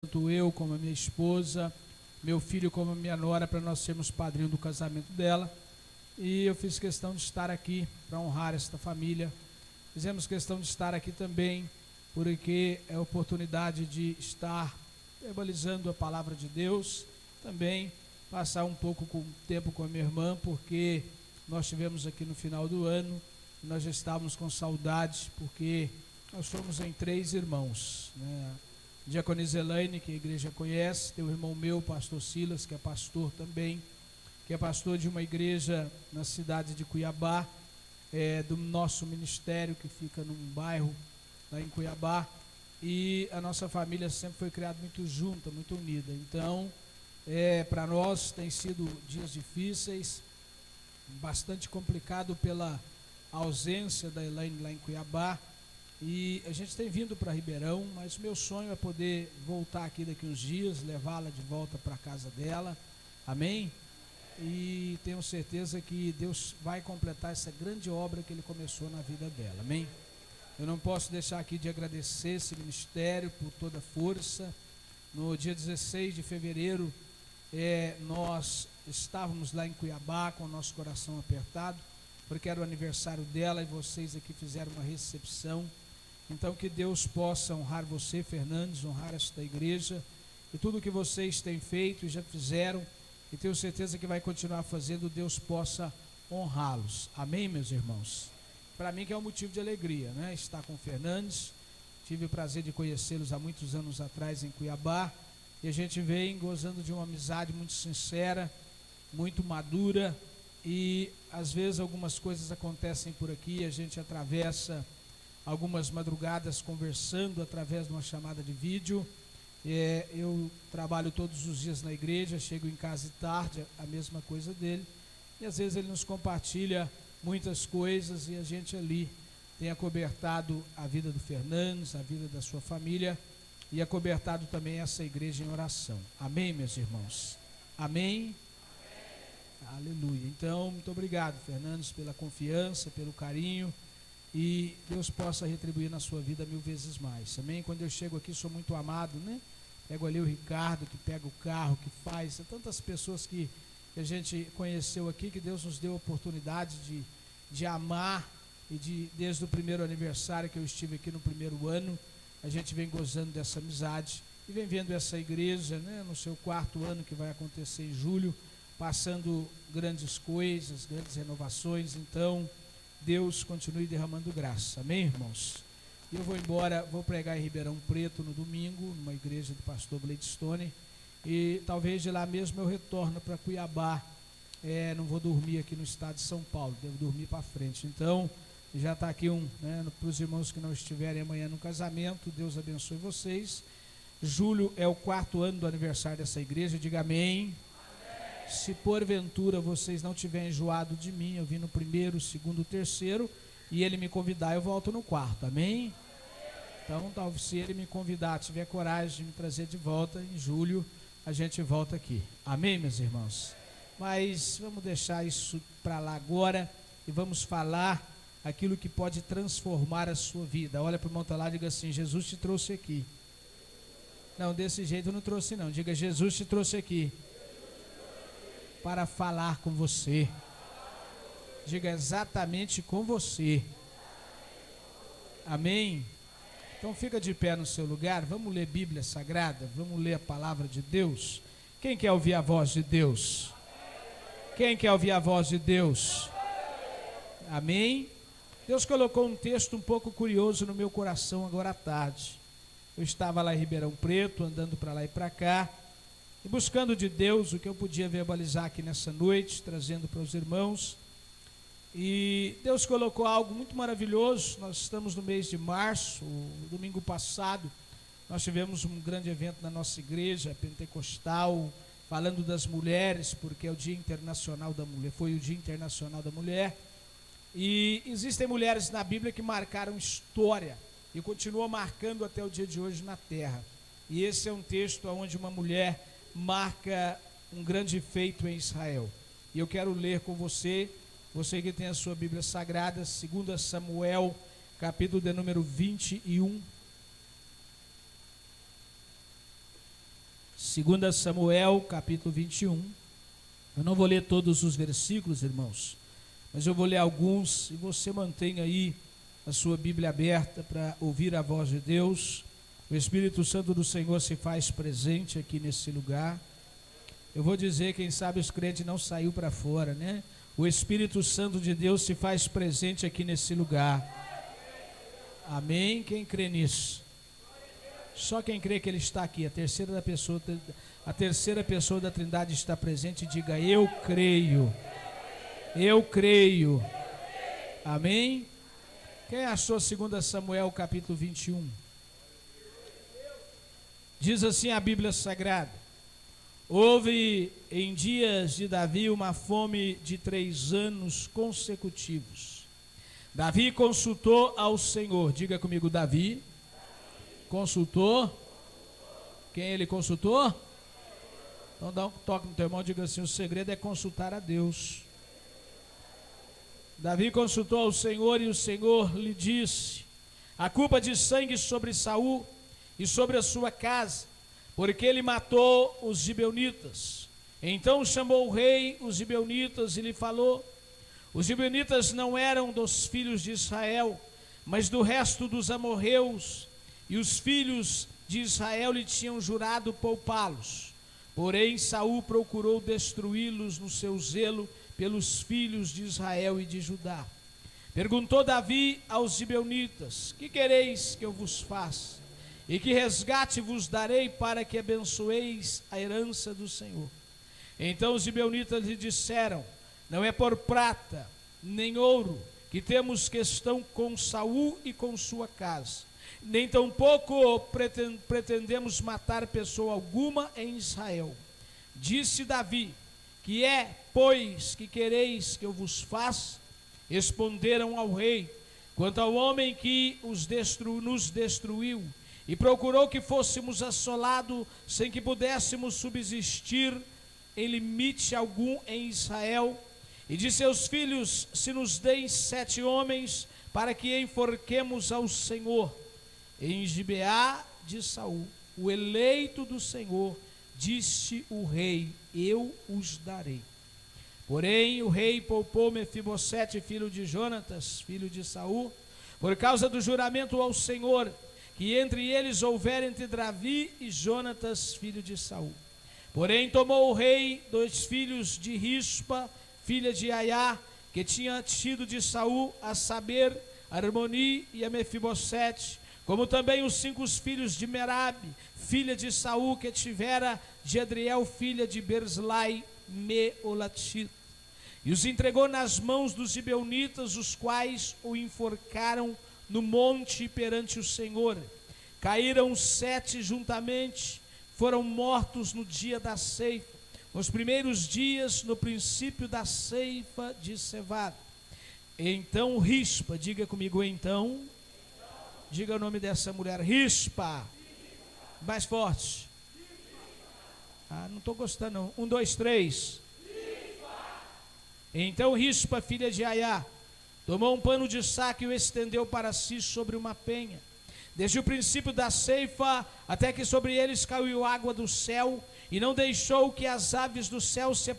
tanto eu como a minha esposa, meu filho como a minha nora, para nós sermos padrinho do casamento dela. E eu fiz questão de estar aqui para honrar esta família. Fizemos questão de estar aqui também, porque é a oportunidade de estar verbalizando a palavra de Deus, também passar um pouco com tempo com a minha irmã, porque nós tivemos aqui no final do ano, e nós já estávamos com saudade, porque nós somos em 3 irmãos, né? Diaconisa Elaine, que a igreja conhece, tem o irmão meu, pastor Silas, que é pastor também, que é pastor de uma igreja na cidade de Cuiabá, do nosso ministério, que fica num bairro lá em Cuiabá, e a nossa família sempre foi criada muito junta, muito unida. Então, para nós tem sido dias difíceis, bastante complicado pela ausência da Elaine lá em Cuiabá, e a gente tem vindo para Ribeirão, mas o meu sonho é poder voltar aqui daqui uns dias, levá-la de volta para a casa dela, amém? E tenho certeza que Deus vai completar essa grande obra que Ele começou na vida dela, amém? Eu não posso deixar aqui de agradecer esse ministério por toda a força. No dia 16 de fevereiro, nós estávamos lá em Cuiabá com o nosso coração apertado, porque era o aniversário dela e vocês aqui fizeram uma recepção. Então que Deus possa honrar você, Fernandes, honrar esta igreja e tudo que vocês têm feito e já fizeram, e tenho certeza que vai continuar fazendo, Deus possa honrá-los, amém, meus irmãos? Para mim que é um motivo de alegria, né? Estar com o Fernandes, tive o prazer de conhecê-los há muitos anos atrás em Cuiabá, e a gente vem gozando de uma amizade muito sincera, muito madura, e às vezes algumas coisas acontecem por aqui, a gente atravessa algumas madrugadas conversando através de uma chamada de vídeo. Eu trabalho todos os dias na igreja, chego em casa de tarde, a mesma coisa dele, e às vezes ele nos compartilha muitas coisas, e a gente ali tem acobertado a vida do Fernandes, a vida da sua família, e acobertado também essa igreja em oração, amém, meus irmãos? Amém? Aleluia. Então, muito obrigado, Fernandes, pela confiança, pelo carinho, e Deus possa retribuir na sua vida 1000 vezes mais, amém? Quando eu chego aqui sou muito amado, né? Pego ali o Ricardo, que pega o carro, que faz, tantas pessoas que a gente conheceu aqui, que Deus nos deu a oportunidade de amar, e desde o primeiro aniversário que eu estive aqui no primeiro ano, a gente vem gozando dessa amizade, e vem vendo essa igreja, né, no seu 4º ano, que vai acontecer em julho, passando grandes coisas, grandes renovações. Então Deus continue derramando graça, amém, irmãos? E eu vou embora, vou pregar em Ribeirão Preto no domingo, numa igreja do pastor Gladstone, e talvez de lá mesmo eu retorno para Cuiabá. Não vou dormir aqui no estado de São Paulo, devo dormir para frente. Então já está aqui para os irmãos que não estiverem amanhã no casamento, Deus abençoe vocês. Julho é o 4º ano do aniversário dessa igreja, diga amém. Se porventura vocês não tiverem enjoado de mim, eu vim no 1º, 2º, 3º, e ele me convidar, eu volto no 4º, amém? Então, talvez se ele me convidar, tiver coragem de me trazer de volta, em julho a gente volta aqui, amém, meus irmãos? Mas vamos deixar isso para lá agora, e vamos falar aquilo que pode transformar a sua vida. Olha para o irmão lá e diga assim: Jesus te trouxe aqui. Não, desse jeito eu não trouxe não, diga: Jesus te trouxe aqui para falar com você. Diga: exatamente com você. Amém? Então fica de pé no seu lugar, vamos ler Bíblia Sagrada, vamos ler a palavra de Deus. Quem quer ouvir a voz de Deus? Quem quer ouvir a voz de Deus? Amém? Deus colocou um texto um pouco curioso no meu coração agora à tarde. Eu estava lá em Ribeirão Preto, andando para lá e para cá, e buscando de Deus o que eu podia verbalizar aqui nessa noite, trazendo para os irmãos. E Deus colocou algo muito maravilhoso. Nós estamos no mês de março. O domingo passado nós tivemos um grande evento na nossa igreja pentecostal, falando das mulheres, porque é o Dia Internacional da Mulher, foi o Dia Internacional da Mulher. E existem mulheres na Bíblia que marcaram história e continuam marcando até o dia de hoje na terra. E esse é um texto onde uma mulher marca um grande feito em Israel. E eu quero ler com você que tem a sua Bíblia Sagrada, 2 Samuel, capítulo de número 21. 2 Samuel, capítulo 21. Eu não vou ler todos os versículos, irmãos, mas eu vou ler alguns, e você mantém aí a sua Bíblia aberta para ouvir a voz de Deus. O Espírito Santo do Senhor se faz presente aqui nesse lugar. Eu vou dizer, quem sabe os crentes não saiu para fora, né? O Espírito Santo de Deus se faz presente aqui nesse lugar. Amém? Quem crê nisso? Só quem crê que Ele está aqui, a terceira pessoa da Trindade está presente, diga: eu creio. Eu creio. Amém? Quem achou 2 Samuel capítulo 21? Diz assim a Bíblia Sagrada: houve em dias de Davi uma fome de 3 anos consecutivos. Davi consultou ao Senhor. Diga comigo: Davi consultou. Quem ele consultou? Então dá um toque no teu irmão e diga assim: o segredo é consultar a Deus. Davi consultou ao Senhor e o Senhor lhe disse: a culpa de sangue sobre Saul e sobre a sua casa, porque ele matou os gibeonitas. Então chamou o rei os gibeonitas e lhe falou: os gibeonitas não eram dos filhos de Israel, mas do resto dos amorreus, e os filhos de Israel lhe tinham jurado poupá-los. Porém Saul procurou destruí-los no seu zelo pelos filhos de Israel e de Judá. Perguntou Davi aos gibeonitas: que quereis que eu vos faça? E que resgate vos darei para que abençoeis a herança do Senhor? Então os gibeonitas lhe disseram: não é por prata nem ouro que temos questão com Saul e com sua casa, nem tampouco pretendemos matar pessoa alguma em Israel. Disse Davi: que é, pois, que quereis que eu vos faça? Responderam ao rei: quanto ao homem que nos destruiu e procurou que fôssemos assolados sem que pudéssemos subsistir em limite algum em Israel, e de seus filhos se nos deem 7 homens para que enforquemos ao Senhor em Gibeá de Saul, o eleito do Senhor. Disse o rei: eu os darei. Porém o rei poupou Mefibosete, filho de Jonatas, filho de Saul, por causa do juramento ao Senhor que entre eles houver entre Davi e Jonatas, filho de Saul. Porém tomou o rei 2 filhos de Rispa, filha de Aiá, que tinha tido de Saul, a saber, Armoni e a Mefibosete, como também os 5 filhos de Merabe, filha de Saul, que tivera de Adriel, filha de Berzlai, Meolatita, e os entregou nas mãos dos gibeonitas, os quais o enforcaram no monte perante o Senhor. Caíram 7 juntamente, foram mortos no dia da ceifa, nos primeiros dias, no princípio da ceifa de cevada. Então Rispa, diga comigo então, diga o nome dessa mulher: Rispa. Mais forte. Não estou gostando não. 1, 2, 3. Então Rispa, filha de Aiá, tomou um pano de saco e o estendeu para si sobre uma penha, desde o princípio da ceifa até que sobre eles caiu água do céu, e não deixou que as aves do céu se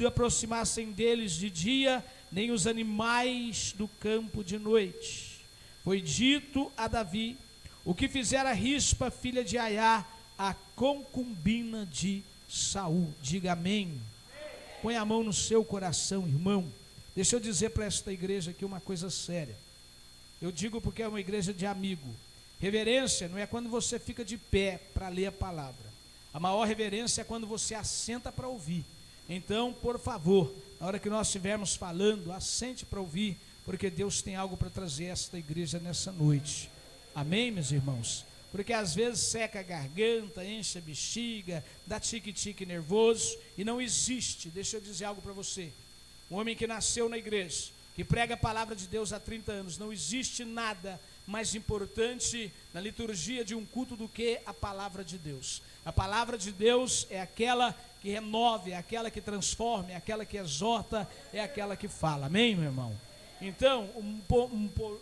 aproximassem deles de dia, nem os animais do campo de noite. Foi dito a Davi o que fizera Rispa, filha de Aiá, a concubina de Saul. Diga amém. Põe a mão no seu coração, irmão. Deixa eu dizer para esta igreja aqui uma coisa séria. Eu digo porque é uma igreja de amigo. Reverência não é quando você fica de pé para ler a palavra. A maior reverência é quando você assenta para ouvir. Então, por favor, na hora que nós estivermos falando, assente para ouvir, porque Deus tem algo para trazer a esta igreja nessa noite. Amém, meus irmãos? Porque às vezes seca a garganta, enche a bexiga, dá tique-tique nervoso e não existe. Deixa eu dizer algo para você. Um homem que nasceu na igreja, que prega a palavra de Deus há 30 anos, não existe nada mais importante na liturgia de um culto do que a palavra de Deus. A palavra de Deus é aquela que renove, é aquela que transforma, é aquela que exorta, é aquela que fala. Amém, meu irmão? Então, um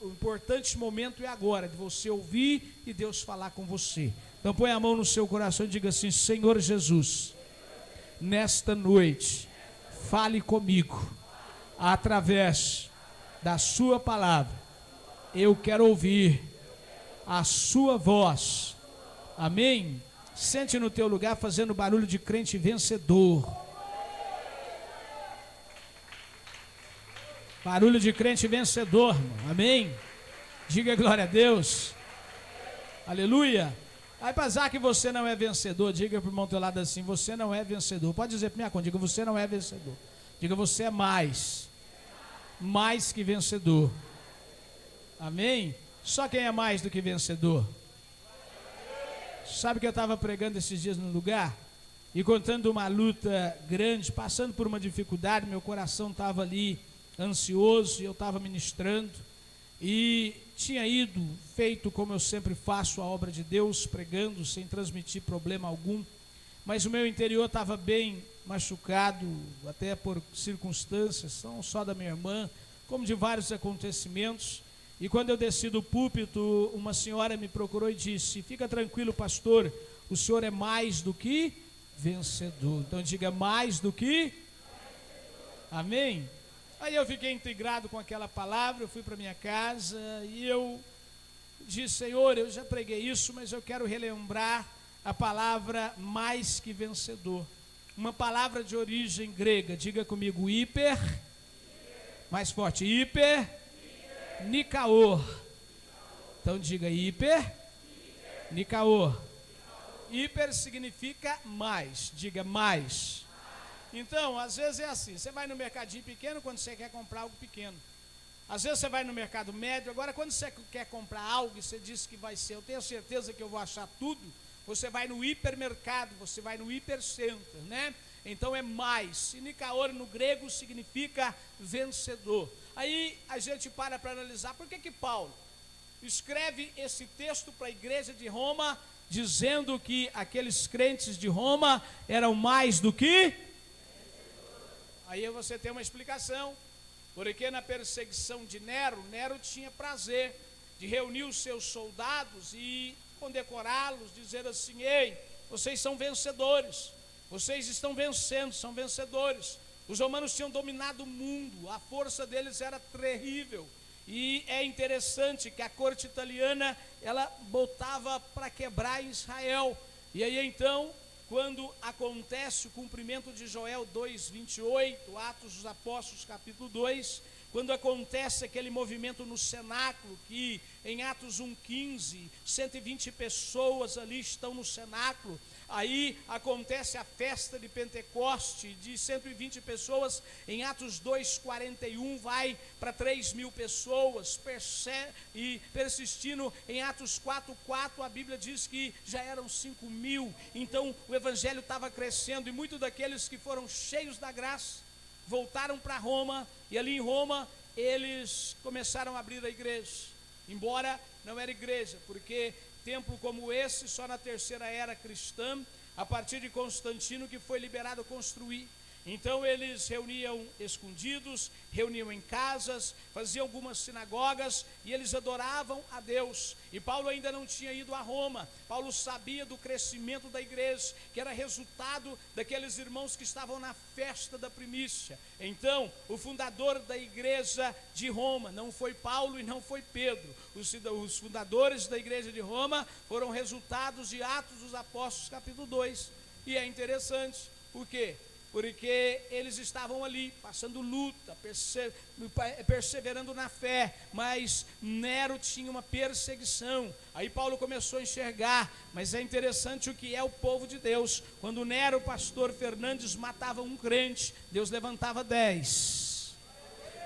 importante momento é agora, de você ouvir e Deus falar com você. Então põe a mão no seu coração e diga assim: Senhor Jesus, nesta noite, fale comigo, através da sua palavra. Eu quero ouvir a sua voz. Amém? Sente no teu lugar fazendo barulho de crente vencedor. Barulho de crente vencedor, irmão. Amém? Diga glória a Deus. Aleluia. Apesar que você não é vencedor, diga para o irmão do teu lado assim: você não é vencedor. Pode dizer para minha conta, diga: você não é vencedor. Diga: você é mais que vencedor. Amém? Só quem é mais do que vencedor. Sabe que eu estava pregando esses dias num lugar e contando uma luta grande, passando por uma dificuldade, meu coração estava ali ansioso, e eu estava ministrando e tinha ido, feito como eu sempre faço a obra de Deus, pregando sem transmitir problema algum, mas o meu interior estava bem machucado, até por circunstâncias, não só da minha irmã, como de vários acontecimentos. E quando eu desci do púlpito, uma senhora me procurou e disse: fica tranquilo, pastor, o senhor é mais do que vencedor. Então diga: mais do que. Amém? Aí eu fiquei integrado com aquela palavra, eu fui para minha casa e eu disse: Senhor, eu já preguei isso, mas eu quero relembrar a palavra mais que vencedor. Uma palavra de origem grega, diga comigo: hiper, mais forte, hiper, Nikaor. Então diga: hiper, Nikaor. Hiper significa mais, diga mais. Então, às vezes é assim, você vai no mercadinho pequeno quando você quer comprar algo pequeno. Às vezes você vai no mercado médio, agora quando você quer comprar algo e você diz que vai ser, eu tenho certeza que eu vou achar tudo, você vai no hipermercado, você vai no hipercenter, né? Então é mais. E Nikaor no grego significa vencedor. Aí a gente para analisar por que Paulo escreve esse texto para a igreja de Roma, dizendo que aqueles crentes de Roma eram mais do que. Aí você tem uma explicação, porque na perseguição de Nero tinha prazer de reunir os seus soldados e condecorá-los, dizer assim: ei, vocês são vencedores, vocês estão vencendo, são vencedores. Os romanos tinham dominado o mundo, a força deles era terrível, e é interessante que a corte italiana, ela botava para quebrar Israel. E aí então, quando acontece o cumprimento de Joel 2:28, Atos dos Apóstolos capítulo 2, quando acontece aquele movimento no cenáculo, que em Atos 1:15, 120 pessoas ali estão no cenáculo. Aí acontece a festa de Pentecoste de 120 pessoas, em Atos 2:41 vai para 3.000 pessoas, e persistindo em Atos 4:4, a Bíblia diz que já eram 5.000, então o evangelho estava crescendo, e muitos daqueles que foram cheios da graça, voltaram para Roma, e ali em Roma eles começaram a abrir a igreja, embora não era igreja, porque templo como esse, só na terceira era cristã, a partir de Constantino, que foi liberado construir. Então eles reuniam escondidos, reuniam em casas, faziam algumas sinagogas e eles adoravam a Deus. E Paulo ainda não tinha ido a Roma. Paulo sabia do crescimento da igreja, que era resultado daqueles irmãos que estavam na festa da primícia. Então o fundador da igreja de Roma não foi Paulo e não foi Pedro. Os fundadores da igreja de Roma foram resultados de Atos dos Apóstolos capítulo 2. E é interessante, por quê? Porque eles estavam ali, passando luta, perseverando na fé, mas Nero tinha uma perseguição. Aí Paulo começou a enxergar, mas é interessante o que é o povo de Deus. Quando Nero, pastor Fernandes, matava um crente, Deus levantava 10.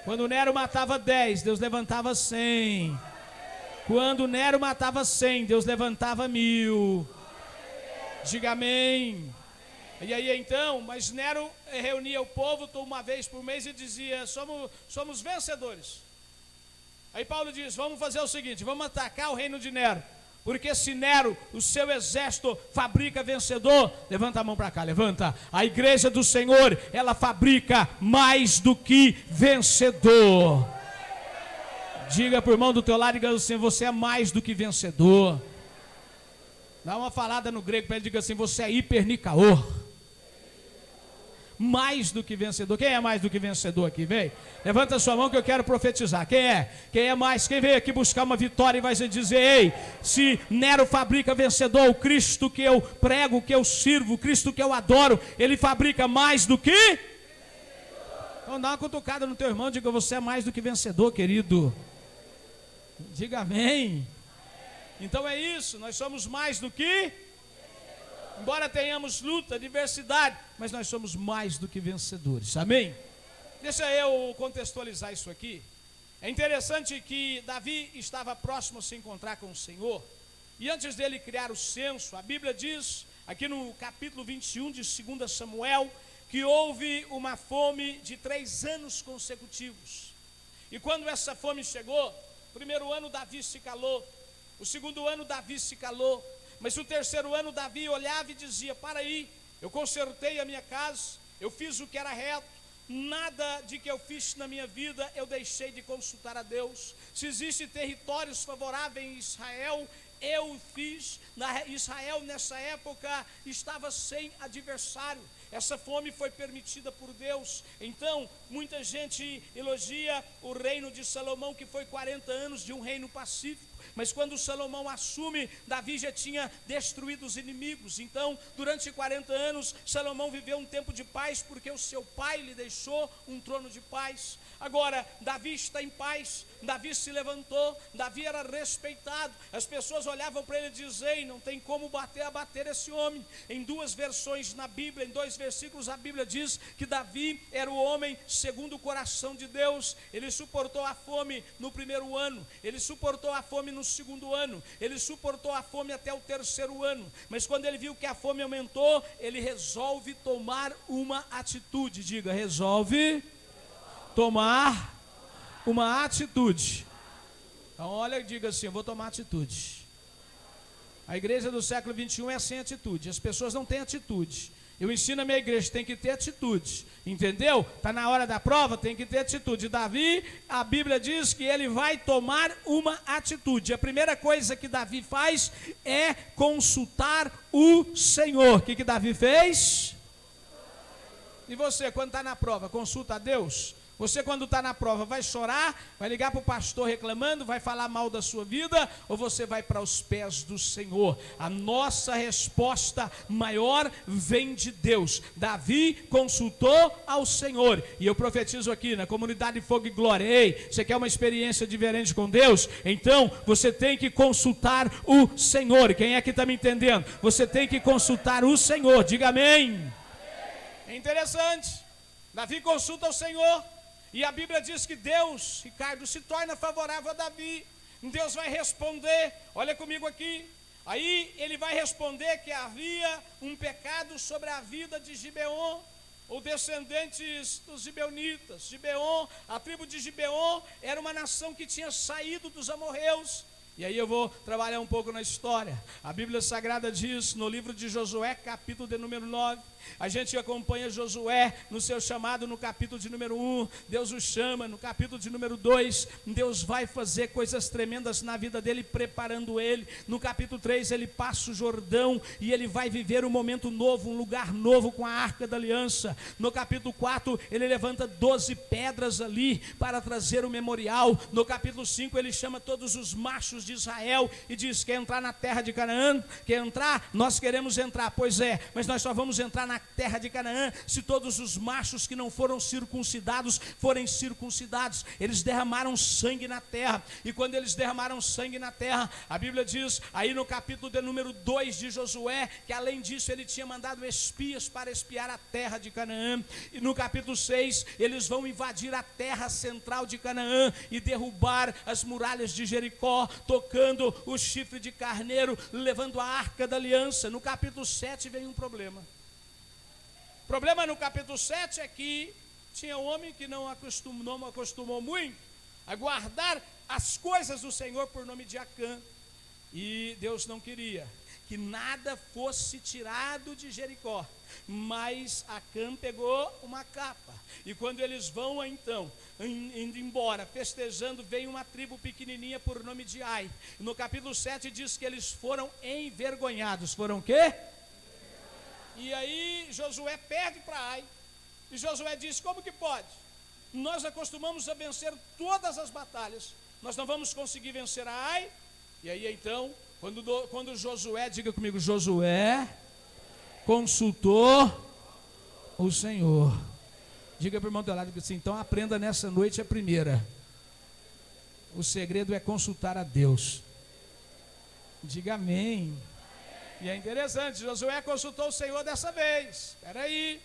Quando Nero matava 10, Deus levantava 100. Quando Nero matava 100, Deus levantava 1.000. Diga amém. E aí então, mas Nero reunia o povo uma vez por mês e dizia: somos vencedores. Aí Paulo diz: vamos fazer o seguinte, vamos atacar o reino de Nero, porque se Nero, o seu exército, fabrica vencedor, levanta a mão para cá, levanta. A igreja do Senhor, ela fabrica mais do que vencedor. Diga para o irmão do teu lado, diga assim: você é mais do que vencedor. Dá uma falada no grego para ele, diga assim: você é hipernicaor. Mais do que vencedor. Quem é mais do que vencedor aqui? Vem, levanta a sua mão que eu quero profetizar. Quem é? Quem é mais? Quem veio aqui buscar uma vitória e vai dizer: ei, se Nero fabrica vencedor, o Cristo que eu prego, que eu sirvo, o Cristo que eu adoro, ele fabrica mais do que vencedor. Então dá uma cutucada no teu irmão e diga: você é mais do que vencedor, querido. Diga amém. Então é isso, nós somos mais do que, embora tenhamos luta, adversidade, mas nós somos mais do que vencedores, amém? Deixa eu contextualizar isso aqui. É interessante que Davi estava próximo a se encontrar com o Senhor, e antes dele criar o censo, a Bíblia diz, aqui no capítulo 21 de 2 Samuel, que houve uma fome de 3 anos consecutivos, e quando essa fome chegou, o primeiro ano Davi se calou, o segundo ano Davi se calou, mas o terceiro ano Davi olhava e dizia: para aí, eu consertei a minha casa, eu fiz o que era reto, nada de que eu fiz na minha vida eu deixei de consultar a Deus. Se existem territórios favoráveis em Israel, eu fiz. Israel nessa época estava sem adversário, essa fome foi permitida por Deus. Então muita gente elogia o reino de Salomão, que foi 40 anos de um reino pacífico, mas quando Salomão assume, Davi já tinha destruído os inimigos. Então durante 40 anos Salomão viveu um tempo de paz, porque o seu pai lhe deixou um trono de paz. Agora Davi está em paz, Davi se levantou, Davi era respeitado, as pessoas olhavam para ele e diziam: ei, não tem como abater esse homem. Em 2 versões na Bíblia, em 2 versículos, a Bíblia diz que Davi era o homem segundo o coração de Deus. Ele suportou a fome no primeiro ano, ele suportou a fome no segundo ano, ele suportou a fome até o terceiro ano, mas quando ele viu que a fome aumentou, ele resolve tomar uma atitude. Diga: resolve tomar uma atitude. Então olha, diga assim: eu vou tomar atitude. A igreja do século 21 é sem atitude, as pessoas não têm atitude. Eu ensino a minha igreja, tem que ter atitude, entendeu? Está na hora da prova, tem que ter atitude. Davi, a Bíblia diz que ele vai tomar uma atitude. A primeira coisa que Davi faz é consultar o Senhor. O que Davi fez? E você, quando está na prova, consulta a Deus? Você, quando está na prova, vai chorar, vai ligar para o pastor reclamando, vai falar mal da sua vida, ou você vai para os pés do Senhor? A nossa resposta maior vem de Deus. Davi consultou ao Senhor, e eu profetizo aqui na comunidade Fogo e Glória: ei, você quer uma experiência diferente com Deus? Então você tem que consultar o Senhor. Quem é que está me entendendo? Você tem que consultar o Senhor. Diga amém. É interessante, Davi consulta o Senhor, e a Bíblia diz que Deus, Ricardo, se torna favorável a Davi. Deus vai responder, olha comigo aqui. Aí ele vai responder que havia um pecado sobre a vida de Gibeon, ou descendentes dos gibeonitas. Gibeon, a tribo de Gibeon era uma nação que tinha saído dos amorreus. E aí eu vou trabalhar um pouco na história. A Bíblia Sagrada diz no livro de Josué, capítulo de número 9. A gente acompanha Josué no seu chamado no capítulo de número 1. Deus o chama no capítulo de número 2. Deus vai fazer coisas tremendas na vida dele, preparando ele. No capítulo 3 ele passa o Jordão e ele vai viver um momento novo, um lugar novo com a Arca da Aliança. No capítulo 4 ele levanta 12 pedras ali para trazer o memorial. No capítulo 5 ele chama todos os machos de Israel e diz: quer entrar na terra de Canaã? Quer entrar? Nós queremos entrar. Pois é, mas nós só vamos entrar na terra de Canaã se todos os machos que não foram circuncidados forem circuncidados. Eles derramaram sangue na terra, e quando eles derramaram sangue na terra, a Bíblia diz aí no capítulo de número 2 de Josué, que além disso ele tinha mandado espias para espiar a terra de Canaã. E no capítulo 6 eles vão invadir a terra central de Canaã e derrubar as muralhas de Jericó, tocando o chifre de carneiro, levando a Arca da Aliança. No capítulo 7 vem um problema. O problema no capítulo 7 é que tinha um homem que não acostumou muito a guardar as coisas do Senhor por nome de Acã. E Deus não queria que nada fosse tirado de Jericó. Mas Acã pegou uma capa, e quando eles vão então, indo embora, festejando, vem uma tribo pequenininha por nome de Ai. No capítulo 7 diz que eles foram envergonhados. Foram o quê? E aí Josué perde para Ai, e Josué diz: como que pode? Nós acostumamos a vencer todas as batalhas, nós não vamos conseguir vencer a Ai? E aí então, quando Josué, diga comigo, Josué consultou o Senhor. Diga para o irmão do lado assim: então aprenda nessa noite a primeira. O segredo é consultar a Deus. Diga amém. E é interessante, Josué consultou o Senhor dessa vez. Espera aí,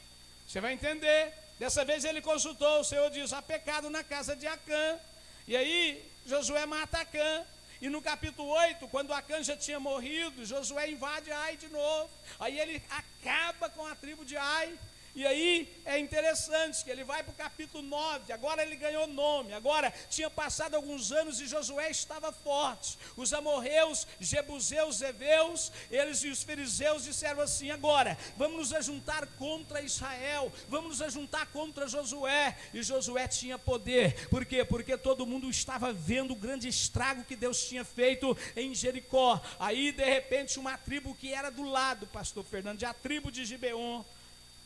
você vai entender. Dessa vez ele consultou, o Senhor diz: há pecado na casa de Acã. E aí Josué mata Acã. E no capítulo 8, quando Acã já tinha morrido, Josué invade Ai de novo. Aí ele acaba com a tribo de Ai. E aí é interessante que ele vai para o capítulo 9, agora ele ganhou nome, agora tinha passado alguns anos e Josué estava forte. Os amorreus, jebuseus, heveus, eles e os fariseus disseram assim: agora vamos nos ajuntar contra Israel, vamos nos ajuntar contra Josué. E Josué tinha poder, por quê? Porque todo mundo estava vendo o grande estrago que Deus tinha feito em Jericó. Aí de repente uma tribo que era do lado, pastor Fernando, a tribo de Gibeon,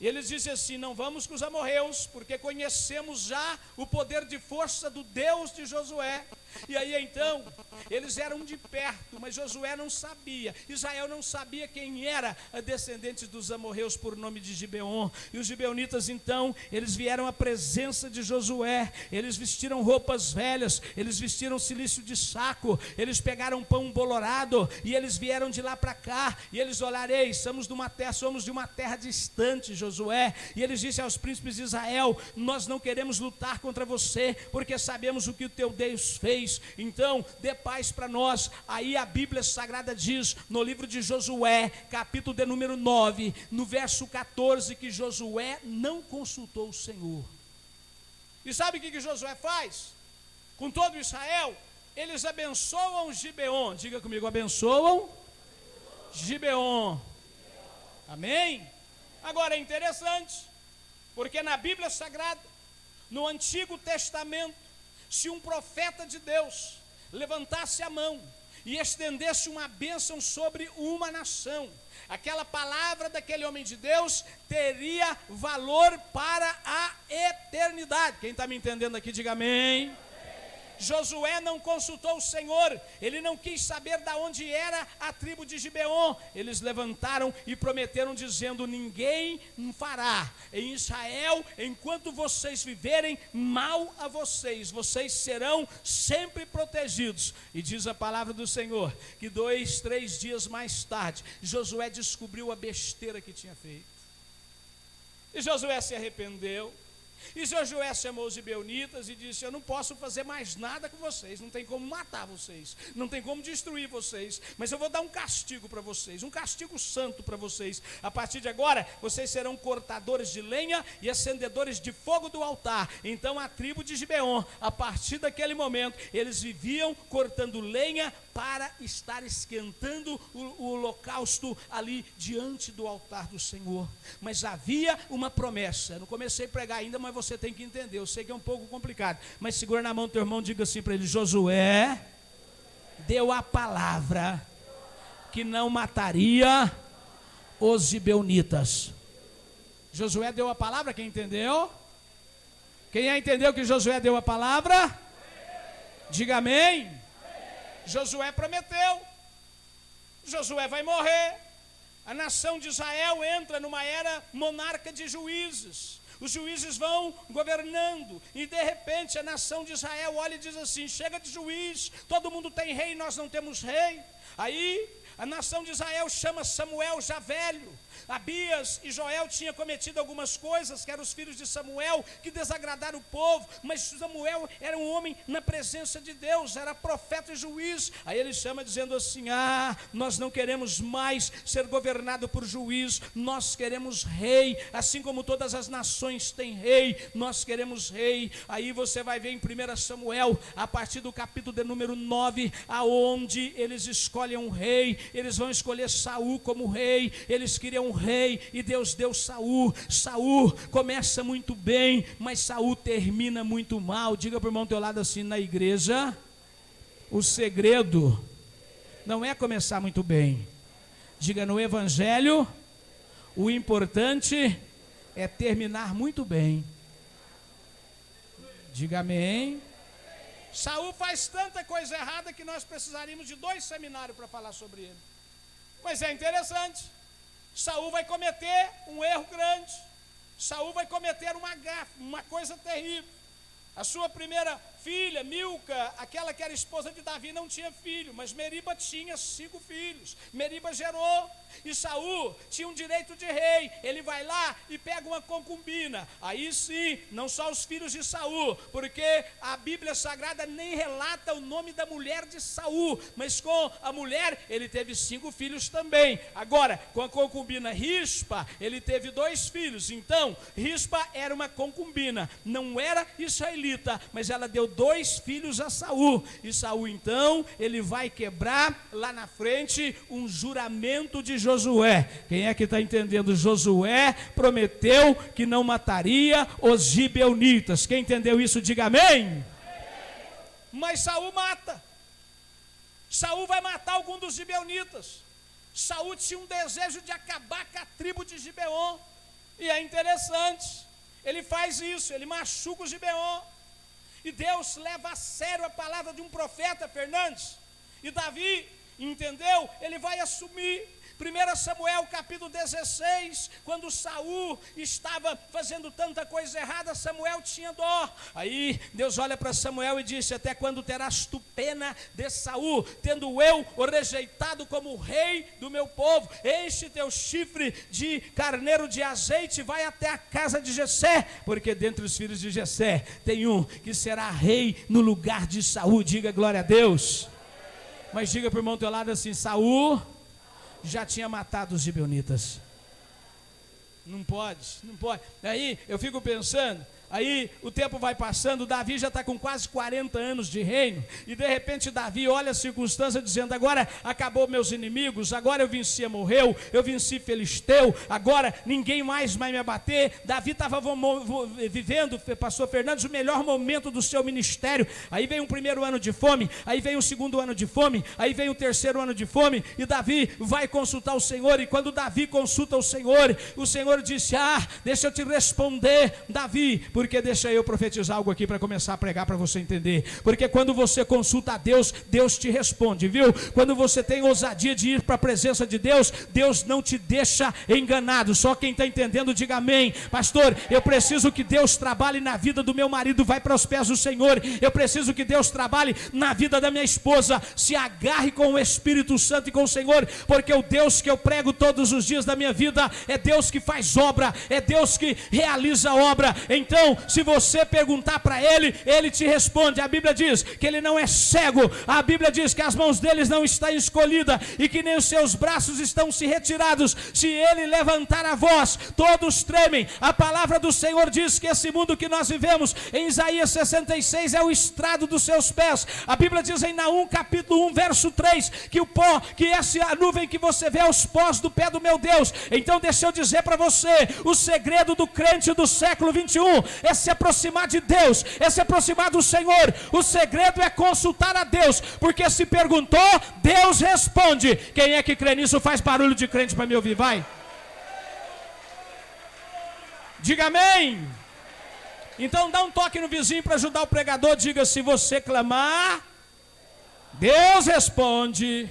e eles dizem assim: não vamos com os amorreus, porque conhecemos já o poder de força do Deus de Josué. E aí então, eles eram de perto, mas Josué não sabia, Israel não sabia quem era a descendente dos amorreus por nome de Gibeon. E os gibeonitas então, eles vieram à presença de Josué, eles vestiram roupas velhas, eles vestiram cilício de saco, eles pegaram pão bolorado, e eles vieram de lá para cá, e eles olharam: ei, somos de uma terra distante, Josué. E eles disseram aos príncipes de Israel: nós não queremos lutar contra você, porque sabemos o que o teu Deus fez, então dê paz para nós. Aí a Bíblia Sagrada diz, no livro de Josué, capítulo de número 9, no verso 14, que Josué não consultou o Senhor. E sabe o que Josué faz? Com todo Israel, eles abençoam Gibeon. Diga comigo: abençoam Gibeon. Amém? Agora é interessante, porque na Bíblia Sagrada, no Antigo Testamento, se um profeta de Deus levantasse a mão e estendesse uma bênção sobre uma nação, aquela palavra daquele homem de Deus teria valor para a eternidade. Quem está me entendendo aqui, diga amém. Josué não consultou o Senhor, ele não quis saber de onde era a tribo de Gibeon. Eles levantaram e prometeram dizendo: ninguém fará em Israel, enquanto vocês viverem, mal a vocês, vocês serão sempre protegidos. E diz a palavra do Senhor que 2, 3 dias mais tarde, Josué descobriu a besteira que tinha feito, e Josué se arrependeu. E Josué chamou os gibeonitas e disse: eu não posso fazer mais nada com vocês, não tem como matar vocês, não tem como destruir vocês, mas eu vou dar um castigo para vocês, um castigo santo para vocês. A partir de agora, vocês serão cortadores de lenha e acendedores de fogo do altar. Então a tribo de Gibeon, a partir daquele momento, eles viviam cortando lenha para estar esquentando o holocausto ali diante do altar do Senhor. Mas havia uma promessa. Eu não comecei a pregar ainda, mas você tem que entender. Eu sei que é um pouco complicado, mas segura na mão do teu irmão, diga assim para ele: Josué deu a palavra que não mataria os gibeonitas. Josué deu a palavra, quem entendeu? Quem já entendeu que Josué deu a palavra? Diga amém. Josué prometeu, Josué vai morrer, a nação de Israel entra numa era monarca de juízes, os juízes vão governando, e de repente a nação de Israel olha e diz assim: chega de juiz, todo mundo tem rei, nós não temos rei. Aí a nação de Israel chama Samuel já velho. Abias e Joel tinham cometido algumas coisas, que eram os filhos de Samuel, que desagradaram o povo, mas Samuel era um homem na presença de Deus, era profeta e juiz. Aí ele chama dizendo assim: nós não queremos mais ser governado por juiz, nós queremos rei, assim como todas as nações têm rei, nós queremos rei. Aí você vai ver em 1 Samuel, a partir do capítulo de número 9, aonde eles escolhem um rei, eles vão escolher Saul como rei. Eles queriam um rei e Deus deu Saul. Saul começa muito bem, mas Saul termina muito mal. Diga para o irmão do teu lado assim: na igreja, o segredo não é começar muito bem. Diga: no evangelho, o importante é terminar muito bem. Diga amém. Saul faz tanta coisa errada que nós precisaríamos de 2 seminários para falar sobre ele. Mas é interessante. Saul vai cometer um erro grande. Saul vai cometer uma gafe, uma coisa terrível. A sua primeira filha, Milca, aquela que era esposa de Davi, não tinha filho, mas Meriba tinha 5 filhos. Meriba gerou, e Saul tinha um direito de rei. Ele vai lá e pega uma concubina. Aí sim, não só os filhos de Saul, porque a Bíblia Sagrada nem relata o nome da mulher de Saul, mas com a mulher ele teve 5 filhos também. Agora, com a concubina Rispa, ele teve 2 filhos. Então, Rispa era uma concubina, não era israelita, mas ela deu 2 filhos a Saul. E Saul então, ele vai quebrar lá na frente um juramento de Josué. Quem é que está entendendo? Josué prometeu que não mataria os gibeonitas. Quem entendeu isso, diga amém. Mas Saul mata. Saul vai matar algum dos gibeonitas. Saul tinha um desejo de acabar com a tribo de Gibeon. E é interessante, ele faz isso, ele machuca o Gibeon. E Deus leva a sério a palavra de um profeta, Fernandes. E Davi, entendeu? Ele vai assumir. 1 Samuel capítulo 16, quando Saul estava fazendo tanta coisa errada, Samuel tinha dó. Aí Deus olha para Samuel e disse: até quando terás tu pena de Saul, tendo eu o rejeitado como rei do meu povo? Enche teu chifre de carneiro de azeite, vai até a casa de Jessé, porque dentre os filhos de Jessé tem um que será rei no lugar de Saul. Diga glória a Deus. Mas diga para o irmão do teu lado assim: Saul já tinha matado os gibeonitas. Não pode, não pode. Aí eu fico pensando, aí o tempo vai passando, Davi já está com quase 40 anos de reino, e de repente Davi olha a circunstância dizendo: agora acabou meus inimigos, agora eu venci Amorreu, eu venci Filisteu, agora ninguém mais vai me abater. Davi estava vivendo, pastor Fernandes, o melhor momento do seu ministério. Aí vem um primeiro ano de fome, aí vem um segundo ano de fome, aí vem o terceiro ano de fome, e Davi vai consultar o Senhor. E quando Davi consulta o Senhor disse: deixa eu te responder, Davi, porque deixa eu profetizar algo aqui para começar a pregar para você entender. Porque quando você consulta a Deus, Deus te responde, viu? Quando você tem ousadia de ir para a presença de Deus, Deus não te deixa enganado. Só quem está entendendo, diga amém. Pastor, eu preciso que Deus trabalhe na vida do meu marido, vai para os pés do Senhor. Eu preciso que Deus trabalhe na vida da minha esposa, se agarre com o Espírito Santo e com o Senhor, porque o Deus que eu prego todos os dias da minha vida é Deus que faz obra, é Deus que realiza obra. Então, se você perguntar para ele, ele te responde. A Bíblia diz que ele não é cego, a Bíblia diz que as mãos deles não estão escolhidas e que nem os seus braços estão se retirados. Se ele levantar a voz, todos tremem. A palavra do Senhor diz que esse mundo que nós vivemos, em Isaías 66, é o estrado dos seus pés. A Bíblia diz em Naum capítulo 1 verso 3, que o pó, que essa a nuvem que você vê, é os pós do pé do meu Deus. Então deixa eu dizer para você, o segredo do crente do século 21 é se aproximar de Deus, é se aproximar do Senhor. O segredo é consultar a Deus, porque se perguntou, Deus responde. Quem é que crê nisso? Faz barulho de crente para me ouvir, vai. Diga amém. Então dá um toque no vizinho para ajudar o pregador. Diga: se você clamar, Deus responde.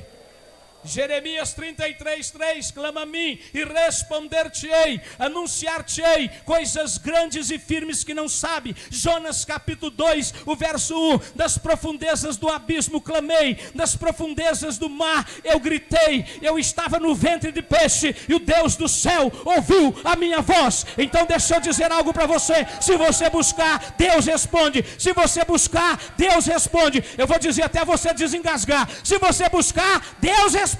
Jeremias 33:3, clama a mim e responder-te-ei, anunciar-te-ei coisas grandes e firmes que não sabe. Jonas capítulo 2, o verso 1, das profundezas do abismo clamei, das profundezas do mar eu gritei, eu estava no ventre de peixe e o Deus do céu ouviu a minha voz. Então deixa eu dizer algo para você: se você buscar, Deus responde. Se você buscar, Deus responde. Eu vou dizer até você desengasgar: se você buscar, Deus responde.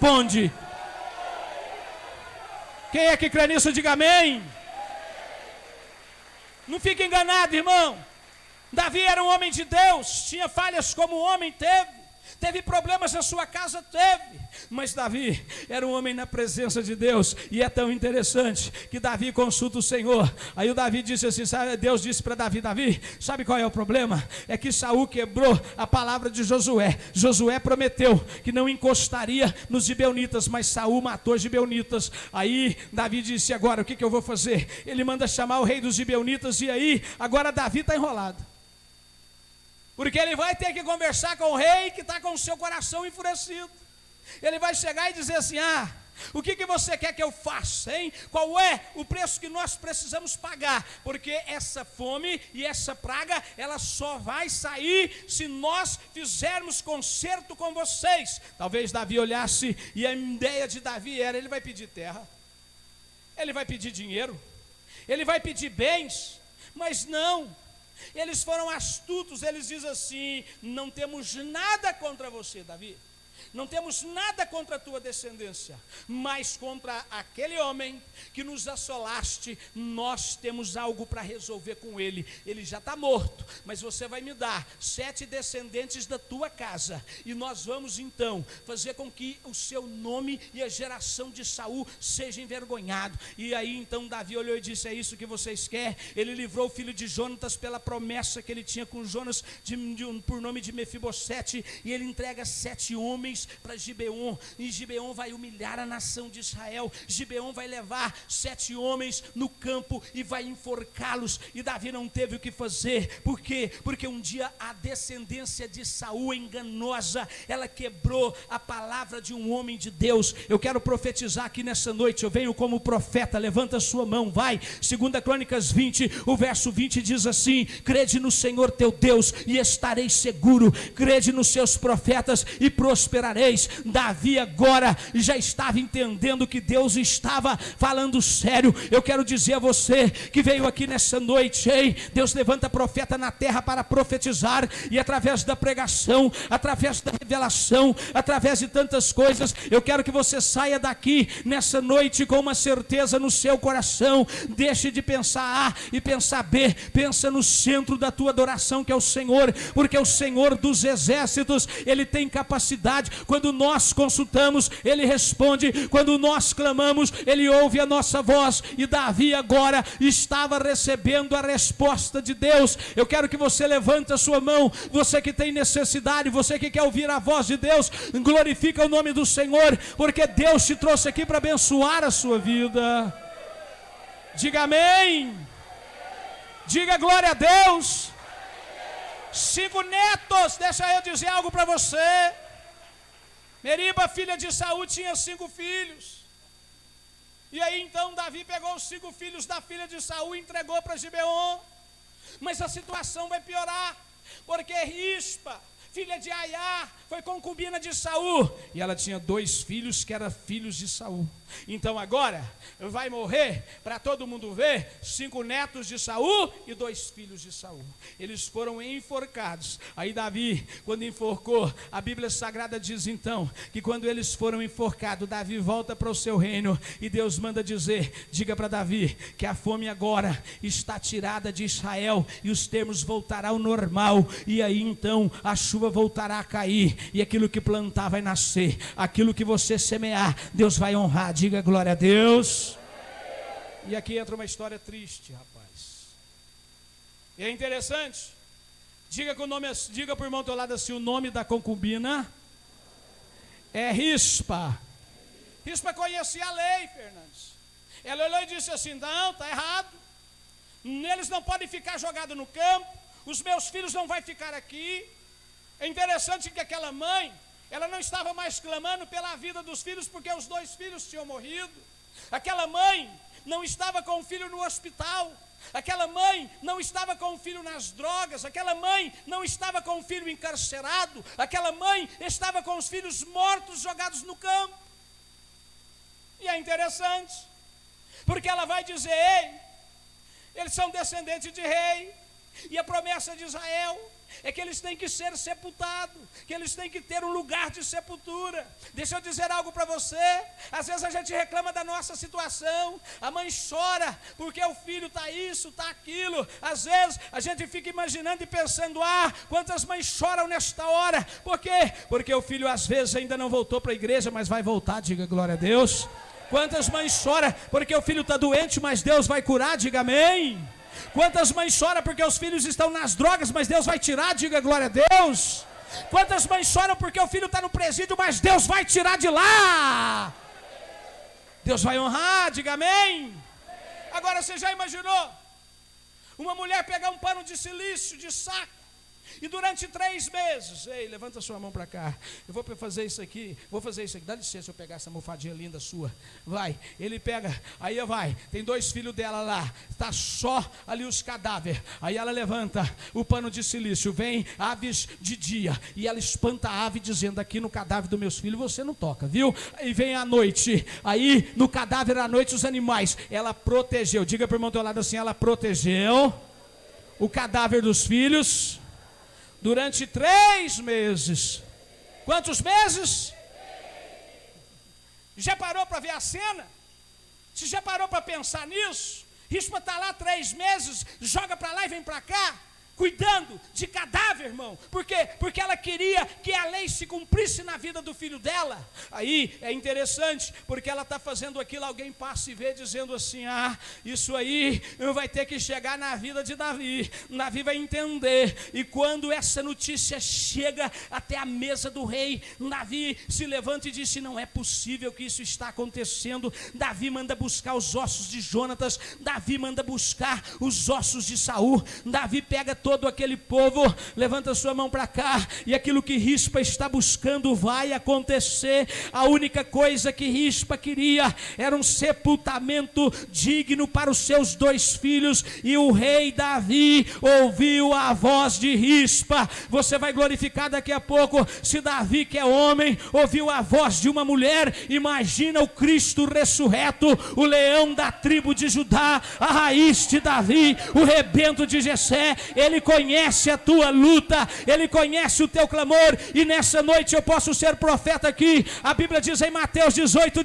Quem é que crê nisso, diga amém. Não fique enganado, irmão. Davi era um homem de Deus, tinha falhas como o homem teve, Teve problemas na sua casa? Teve. Mas Davi era um homem na presença de Deus. E é tão interessante que Davi consulta o Senhor. Aí o Davi disse assim, Deus disse para Davi, Davi, sabe qual é o problema? É que Saul quebrou a palavra de Josué. Josué prometeu que não encostaria nos gibeonitas, mas Saul matou os gibeonitas. Aí Davi disse, agora o que eu vou fazer? Ele manda chamar o rei dos gibeonitas. E aí, agora Davi está enrolado. Porque ele vai ter que conversar com o rei que está com o seu coração enfurecido. Ele vai chegar e dizer assim, o que você quer que eu faça, hein? Qual é o preço que nós precisamos pagar? Porque essa fome e essa praga, ela só vai sair se nós fizermos concerto com vocês. Talvez Davi olhasse e a ideia de Davi era, ele vai pedir terra, ele vai pedir dinheiro, ele vai pedir bens, mas não. Eles foram astutos, eles dizem assim, não temos nada contra você, Davi. Não temos nada contra a tua descendência, mas contra aquele homem que nos assolaste, nós temos algo para resolver com ele. Ele já está morto, mas você vai me dar 7 descendentes da tua casa, e nós vamos então fazer com que o seu nome e a geração de Saul seja envergonhado. E aí então Davi olhou e disse, é isso que vocês querem? Ele livrou o filho de Jonatas pela promessa que ele tinha com Jonas, por nome de Mefibosete, e ele entrega 7 homens para Gibeon, e Gibeon vai humilhar a nação de Israel. Gibeon vai levar 7 homens no campo e vai enforcá-los, e Davi não teve o que fazer. Por quê? Porque um dia a descendência de Saul enganosa, ela quebrou a palavra de um homem de Deus. Eu quero profetizar aqui nessa noite, eu venho como profeta, levanta a sua mão, vai. 2 Crônicas 20, o verso 20 diz assim, crede no Senhor teu Deus e estareis seguro, crede nos seus profetas e prosperareis. Davi agora já estava entendendo que Deus estava falando sério. Eu quero dizer a você que veio aqui nessa noite, Deus levanta profeta na terra para profetizar, e através da pregação, através da revelação, através de tantas coisas, eu quero que você saia daqui nessa noite com uma certeza no seu coração. Deixe de pensar A e pensar B, pensa no centro da tua adoração, que é o Senhor, porque o Senhor dos exércitos, Ele tem capacidade. Quando nós consultamos, Ele responde. Quando nós clamamos, Ele ouve a nossa voz. E Davi agora estava recebendo a resposta de Deus. Eu quero que você levante a sua mão, você que tem necessidade, você que quer ouvir a voz de Deus, glorifica o nome do Senhor, porque Deus te trouxe aqui para abençoar a sua vida. Diga amém. Diga glória a Deus. 5 netos, deixa eu dizer algo para você. Meriba, filha de Saul, tinha 5 filhos. E aí então Davi pegou os 5 filhos da filha de Saul e entregou para Gibeon. Mas a situação vai piorar, porque Rispa, filha de Aiá, foi concubina de Saul, e ela tinha 2 filhos que eram filhos de Saul. Então agora vai morrer, para todo mundo ver, 5 netos de Saul e 2 filhos de Saul. Eles foram enforcados. Aí Davi, quando enforcou, a Bíblia Sagrada diz então que quando eles foram enforcados, Davi volta para o seu reino, e Deus manda dizer, diga para Davi que a fome agora está tirada de Israel, e os termos voltarão ao normal, e aí então a chuva voltará a cair, e aquilo que plantar vai nascer, aquilo que você semear, Deus vai honrar. Diga glória a Deus. E aqui entra uma história triste, rapaz. E é interessante. Diga com o nome, diga para o irmão do teu lado assim, o nome da concubina é Rispa. Rispa conhecia a lei, Fernandes. Ela olhou e disse assim, não, está errado. Eles não podem ficar jogados no campo. Os meus filhos não vão ficar aqui. É interessante que aquela mãe, ela não estava mais clamando pela vida dos filhos, porque os 2 filhos tinham morrido. Aquela mãe não estava com o filho no hospital. Aquela mãe não estava com o filho nas drogas. Aquela mãe não estava com o filho encarcerado. Aquela mãe estava com os filhos mortos jogados no campo. E é interessante, porque ela vai dizer, ei, eles são descendentes de rei, E a promessa de Israel é que eles têm que ser sepultados, que eles têm que ter um lugar de sepultura. Deixa eu dizer algo para você. Às vezes a gente reclama da nossa situação, a mãe chora porque o filho está isso, está aquilo. Às vezes a gente fica imaginando e pensando, quantas mães choram nesta hora. Por quê? Porque o filho às vezes ainda não voltou para a igreja, mas vai voltar, diga glória a Deus. Quantas mães choram porque o filho está doente, mas Deus vai curar, diga amém. Quantas mães choram porque os filhos estão nas drogas, mas Deus vai tirar, diga glória a Deus. Quantas mães choram porque o filho está no presídio, mas Deus vai tirar de lá. Deus vai honrar, diga amém. Agora você já imaginou uma mulher pegar um pano de silício, de saco, e durante 3 meses, ei, levanta sua mão para cá, eu vou fazer isso aqui, dá licença eu pegar essa almofadinha linda sua, vai, ele pega, aí vai, tem 2 filhos dela lá, está só ali os cadáveres, aí ela levanta o pano de silício, vem aves de dia, e ela espanta a ave dizendo, aqui no cadáver dos meus filhos você não toca, viu? E vem à noite, aí no cadáver à noite os animais, ela protegeu, diga para o irmão do teu lado assim, ela protegeu o cadáver dos filhos, durante 3 meses. Quantos meses? Já parou para ver a cena? Você já parou para pensar nisso? Rispa está lá 3 meses, joga para lá e vem para cá, cuidando de cadáver, irmão. Por quê? Porque ela queria que a lei se cumprisse na vida do filho dela. Aí é interessante, porque ela está fazendo aquilo, alguém passa e vê dizendo assim, isso aí vai ter que chegar na vida de Davi. Davi vai entender. E quando essa notícia chega até a mesa do rei, Davi se levanta e disse, não é possível que isso está acontecendo. Davi manda buscar os ossos de Jonatas, Davi manda buscar os ossos de Saul, Davi pega todo aquele povo, levanta sua mão para cá, e aquilo que Rispa está buscando vai acontecer. A única coisa que Rispa queria era um sepultamento digno para os seus 2 filhos, e o rei Davi ouviu a voz de Rispa. Você vai glorificar daqui a pouco. Se Davi, que é homem, ouviu a voz de uma mulher, imagina o Cristo ressurreto, o leão da tribo de Judá, a raiz de Davi, o rebento de Jessé. Ele conhece a tua luta, Ele conhece o teu clamor, e nessa noite eu posso ser profeta aqui. A Bíblia diz em Mateus 18,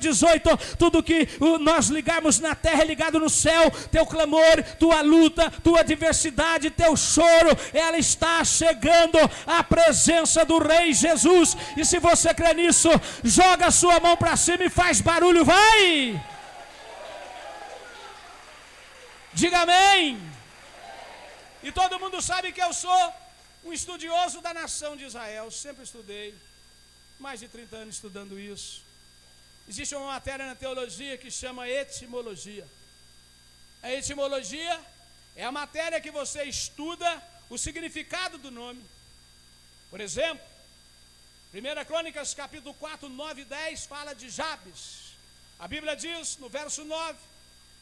tudo que nós ligarmos na terra é ligado no céu. Teu clamor, tua luta, tua adversidade, teu choro, ela está chegando à presença do Rei Jesus. E se você crê nisso, joga a sua mão para cima e faz barulho, vai! Diga amém. E todo mundo sabe que eu sou um estudioso da nação de Israel, sempre estudei, mais de 30 anos estudando isso. Existe uma matéria na teologia que chama etimologia. A etimologia é a matéria que você estuda o significado do nome. Por exemplo, 1 Crônicas capítulo 4, 9 e 10 fala de Jabes. A Bíblia diz no verso 9,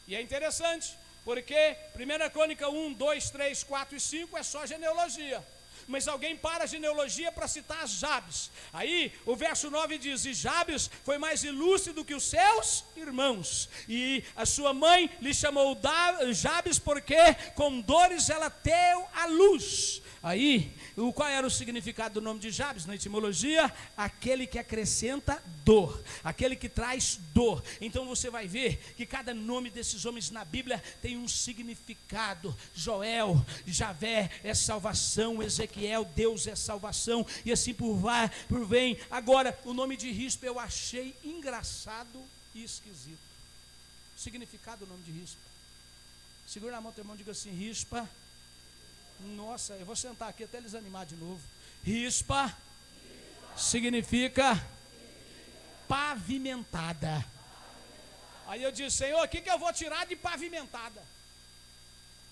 e é interessante, porque 1 Crônica 1, 2, 3, 4 e 5 é só genealogia. Mas alguém para a genealogia para citar Jabes. Aí o verso 9 diz, e Jabes foi mais ilustre do que os seus irmãos, e a sua mãe lhe chamou Jabes porque com dores ela deu à luz. Aí, qual era o significado do nome de Jabes na etimologia? Aquele que acrescenta dor, aquele que traz dor. Então você vai ver que cada nome desses homens na Bíblia tem um significado. Joel, Javé é salvação, Ezequiel, Deus é salvação, e assim por vem. Agora, o nome de Rispa eu achei engraçado e esquisito. Significado do nome de Rispa. Segura na mão do teu irmão e diga assim, Rispa. Nossa, eu vou sentar aqui até eles animar de novo. Rispa significa pavimentada. Aí eu disse, Senhor, o que eu vou tirar de pavimentada?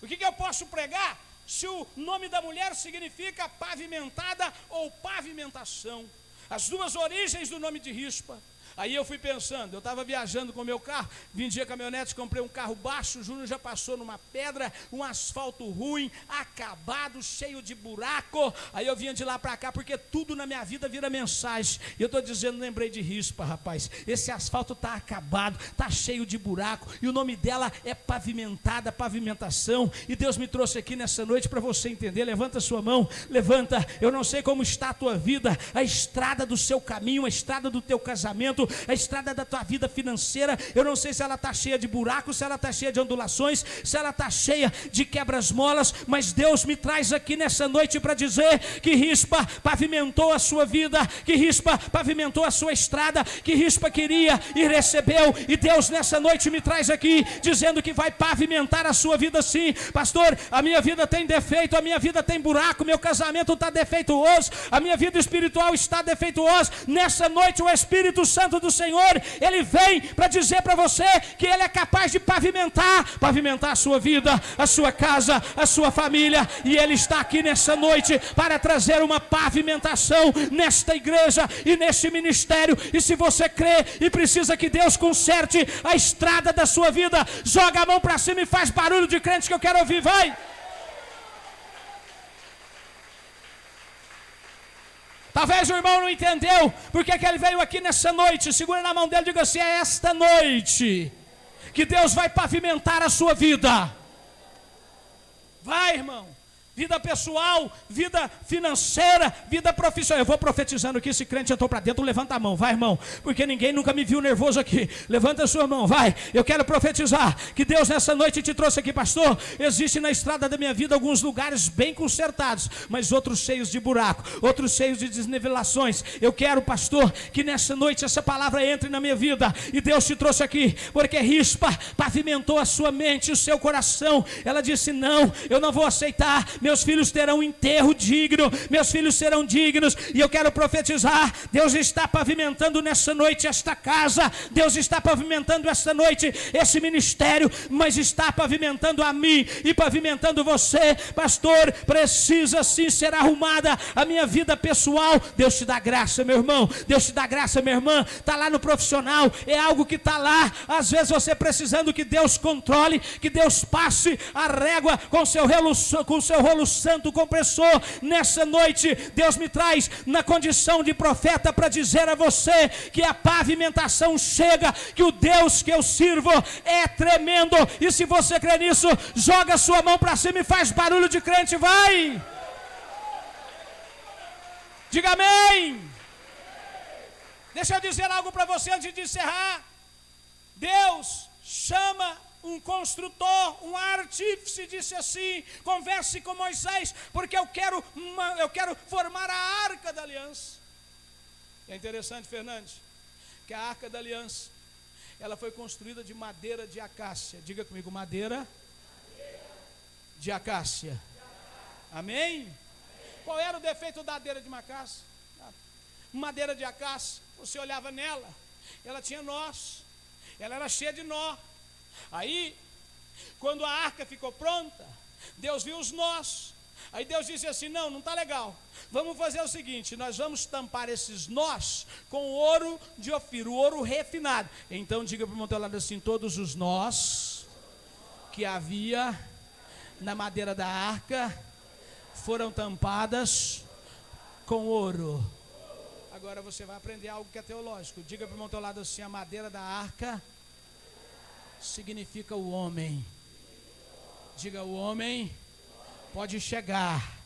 O que eu posso pregar se o nome da mulher significa pavimentada ou pavimentação? As duas origens do nome de Rispa. Aí eu fui pensando, eu estava viajando com o meu carro, vim de caminhonete, comprei um carro baixo, o Júnior já passou numa pedra, um asfalto ruim, acabado, cheio de buraco. Aí eu vinha de lá para cá, porque tudo na minha vida vira mensagem. E eu estou dizendo, lembrei de Rispa, rapaz, esse asfalto está acabado, está cheio de buraco, e o nome dela é Pavimentada, pavimentação. E Deus me trouxe aqui nessa noite para você entender. Levanta a sua mão, levanta. Eu não sei como está a tua vida, a estrada do seu caminho, a estrada do teu casamento, a estrada da tua vida financeira. Eu não sei se ela está cheia de buracos, se ela está cheia de ondulações, se ela está cheia de quebras-molas, mas Deus me traz aqui nessa noite para dizer que Rispa pavimentou a sua vida, que Rispa pavimentou a sua estrada, que Rispa queria e recebeu. E Deus nessa noite me traz aqui dizendo que vai pavimentar a sua vida sim. Pastor, a minha vida tem defeito, a minha vida tem buraco, meu casamento está defeituoso, a minha vida espiritual está defeituosa. Nessa noite o Espírito Santo do Senhor, ele vem para dizer para você que ele é capaz de pavimentar a sua vida, a sua casa, a sua família. E ele está aqui nessa noite para trazer uma pavimentação nesta igreja e neste ministério. E se você crê e precisa que Deus conserte a estrada da sua vida, joga a mão para cima e faz barulho de crente que eu quero ouvir, vai! Talvez o irmão não entendeu porque que ele veio aqui nessa noite. Segura na mão dele e diga assim: é esta noite que Deus vai pavimentar a sua vida. Vai, irmão. Vida pessoal, vida financeira, vida profissional. Eu vou profetizando aqui, esse crente entrou para dentro, levanta a mão, vai, irmão, porque ninguém nunca me viu nervoso aqui. Levanta a sua mão, vai. Eu quero profetizar que Deus nessa noite te trouxe aqui, pastor. Existe na estrada da minha vida alguns lugares bem consertados, mas outros cheios de buraco, outros cheios de desnivelações. Eu quero, pastor, que nessa noite essa palavra entre na minha vida. E Deus te trouxe aqui, porque Rispa pavimentou a sua mente, o seu coração. Ela disse: não, eu não vou aceitar. Meus filhos terão enterro digno, meus filhos serão dignos. E eu quero profetizar: Deus está pavimentando nessa noite esta casa, Deus está pavimentando esta noite esse ministério, mas está pavimentando a mim e pavimentando você. Pastor, precisa sim ser arrumada a minha vida pessoal. Deus te dá graça, meu irmão, Deus te dá graça, minha irmã. Está lá no profissional, é algo que está lá, às vezes você precisando que Deus controle, que Deus passe a régua com seu rolo santo compressor. Nessa noite Deus me traz na condição de profeta para dizer a você que a pavimentação chega, que o Deus que eu sirvo é tremendo. E se você crê nisso, joga a sua mão para cima e faz barulho de crente, vai! Diga amém. Deixa eu dizer algo para você antes de encerrar. Deus chama um construtor, um artífice, disse assim: converse com Moisés, porque eu quero formar a arca da aliança. É interessante, Fernandes, que a arca da aliança, ela foi construída de madeira de acácia. Diga comigo: madeira de acácia. Amém? Qual era o defeito da madeira de acácia? Madeira de acácia, você olhava nela, ela tinha nós, ela era cheia de nó. Aí, quando a arca ficou pronta, Deus viu os nós. Aí Deus disse assim: não está legal. Vamos fazer o seguinte: nós vamos tampar esses nós com ouro de Ofir, o ouro refinado. Então diga para o irmão do teu lado assim: todos os nós que havia na madeira da arca foram tampadas com ouro. Agora você vai aprender algo que é teológico. Diga para o irmão do teu lado assim: a madeira da arca significa o homem. Diga: o homem pode chegar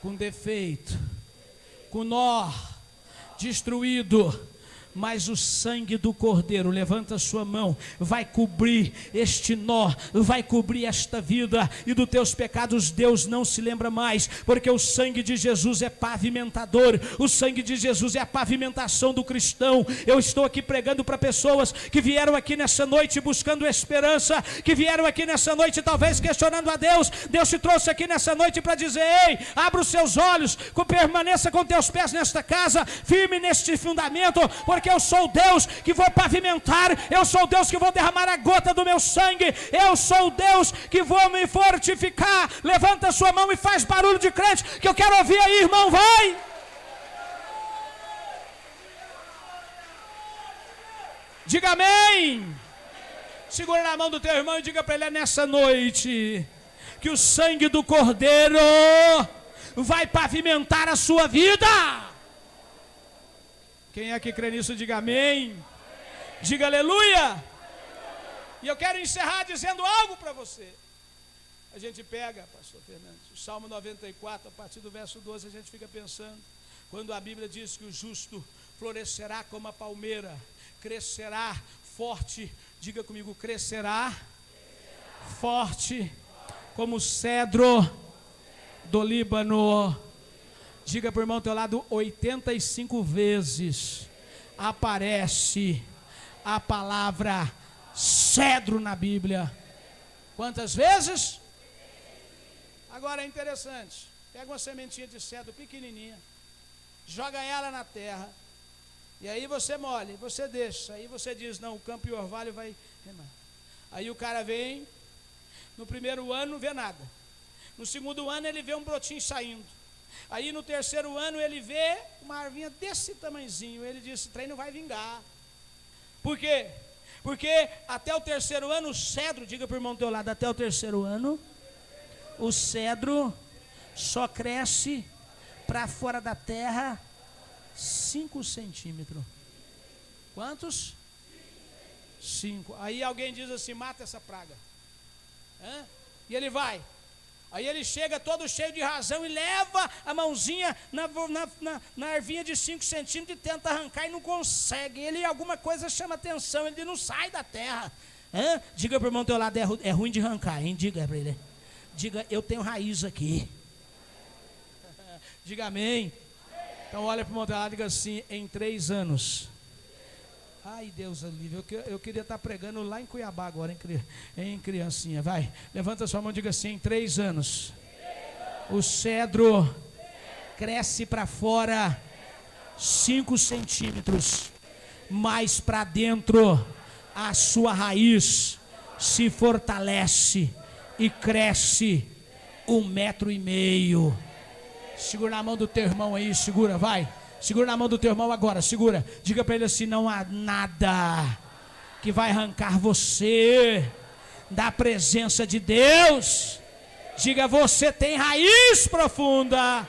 com defeito, com nó, destruído, mas o sangue do Cordeiro, levanta a sua mão, vai cobrir este nó, vai cobrir esta vida, e dos teus pecados Deus não se lembra mais, porque o sangue de Jesus é pavimentador, o sangue de Jesus é a pavimentação do cristão. Eu estou aqui pregando para pessoas que vieram aqui nessa noite buscando esperança, que vieram aqui nessa noite talvez questionando a Deus. Deus te trouxe aqui nessa noite para dizer: ei, abra os seus olhos, permaneça com teus pés nesta casa, firme neste fundamento, porque eu sou o Deus que vou pavimentar, eu sou o Deus que vou derramar a gota do meu sangue, eu sou o Deus que vou me fortificar. Levanta a sua mão e faz barulho de crente, que eu quero ouvir aí, irmão, vai! Diga amém. Segura na mão do teu irmão e diga para ele: é nessa noite que o sangue do Cordeiro vai pavimentar a sua vida. Quem é que crê nisso, diga amém. Diga aleluia. E eu quero encerrar dizendo algo para você. A gente pega, pastor Fernandes, o Salmo 94, a partir do verso 12, a gente fica pensando, quando a Bíblia diz que o justo florescerá como a palmeira, crescerá forte, diga comigo, crescerá forte como o cedro do Líbano. Diga para o irmão ao teu lado, 85 vezes aparece a palavra cedro na Bíblia. Quantas vezes? Agora é interessante, pega uma sementinha de cedro pequenininha, joga ela na terra, e aí você molha, você deixa, aí você diz, não, o campo e o orvalho vai remar. Aí o cara vem, no primeiro ano não vê nada, no segundo ano ele vê um brotinho saindo, aí no terceiro ano ele vê uma arvinha desse tamanhozinho, ele diz, esse trem não vai vingar. Por quê? Porque até o terceiro ano o cedro, diga para o irmão do teu lado, até o terceiro ano o cedro só cresce para fora da terra 5 centímetros. Quantos? 5. Aí alguém diz assim, mata essa praga. E ele vai. Aí ele chega todo cheio de razão e leva a mãozinha na ervinha de 5 centímetros e tenta arrancar e não consegue. Ele, alguma coisa chama atenção, ele não sai da terra. Diga para o irmão do teu lado, é ruim de arrancar, hein? Diga para ele. Diga, eu tenho raiz aqui. Diga amém. Então olha para o irmão do teu lado e diga assim, em 3 anos. Ai, Deus livre, eu queria estar pregando lá em Cuiabá agora, em criancinha. Vai, levanta sua mão e diga assim, em 3 anos. O cedro cresce para fora 5 centímetros, mais para dentro a sua raiz se fortalece e cresce 1,5 metro. Segura na mão do teu irmão aí, segura, vai. Segura na mão do teu irmão agora, segura. Diga para ele assim, não há nada que vai arrancar você da presença de Deus. Diga, você tem raiz profunda.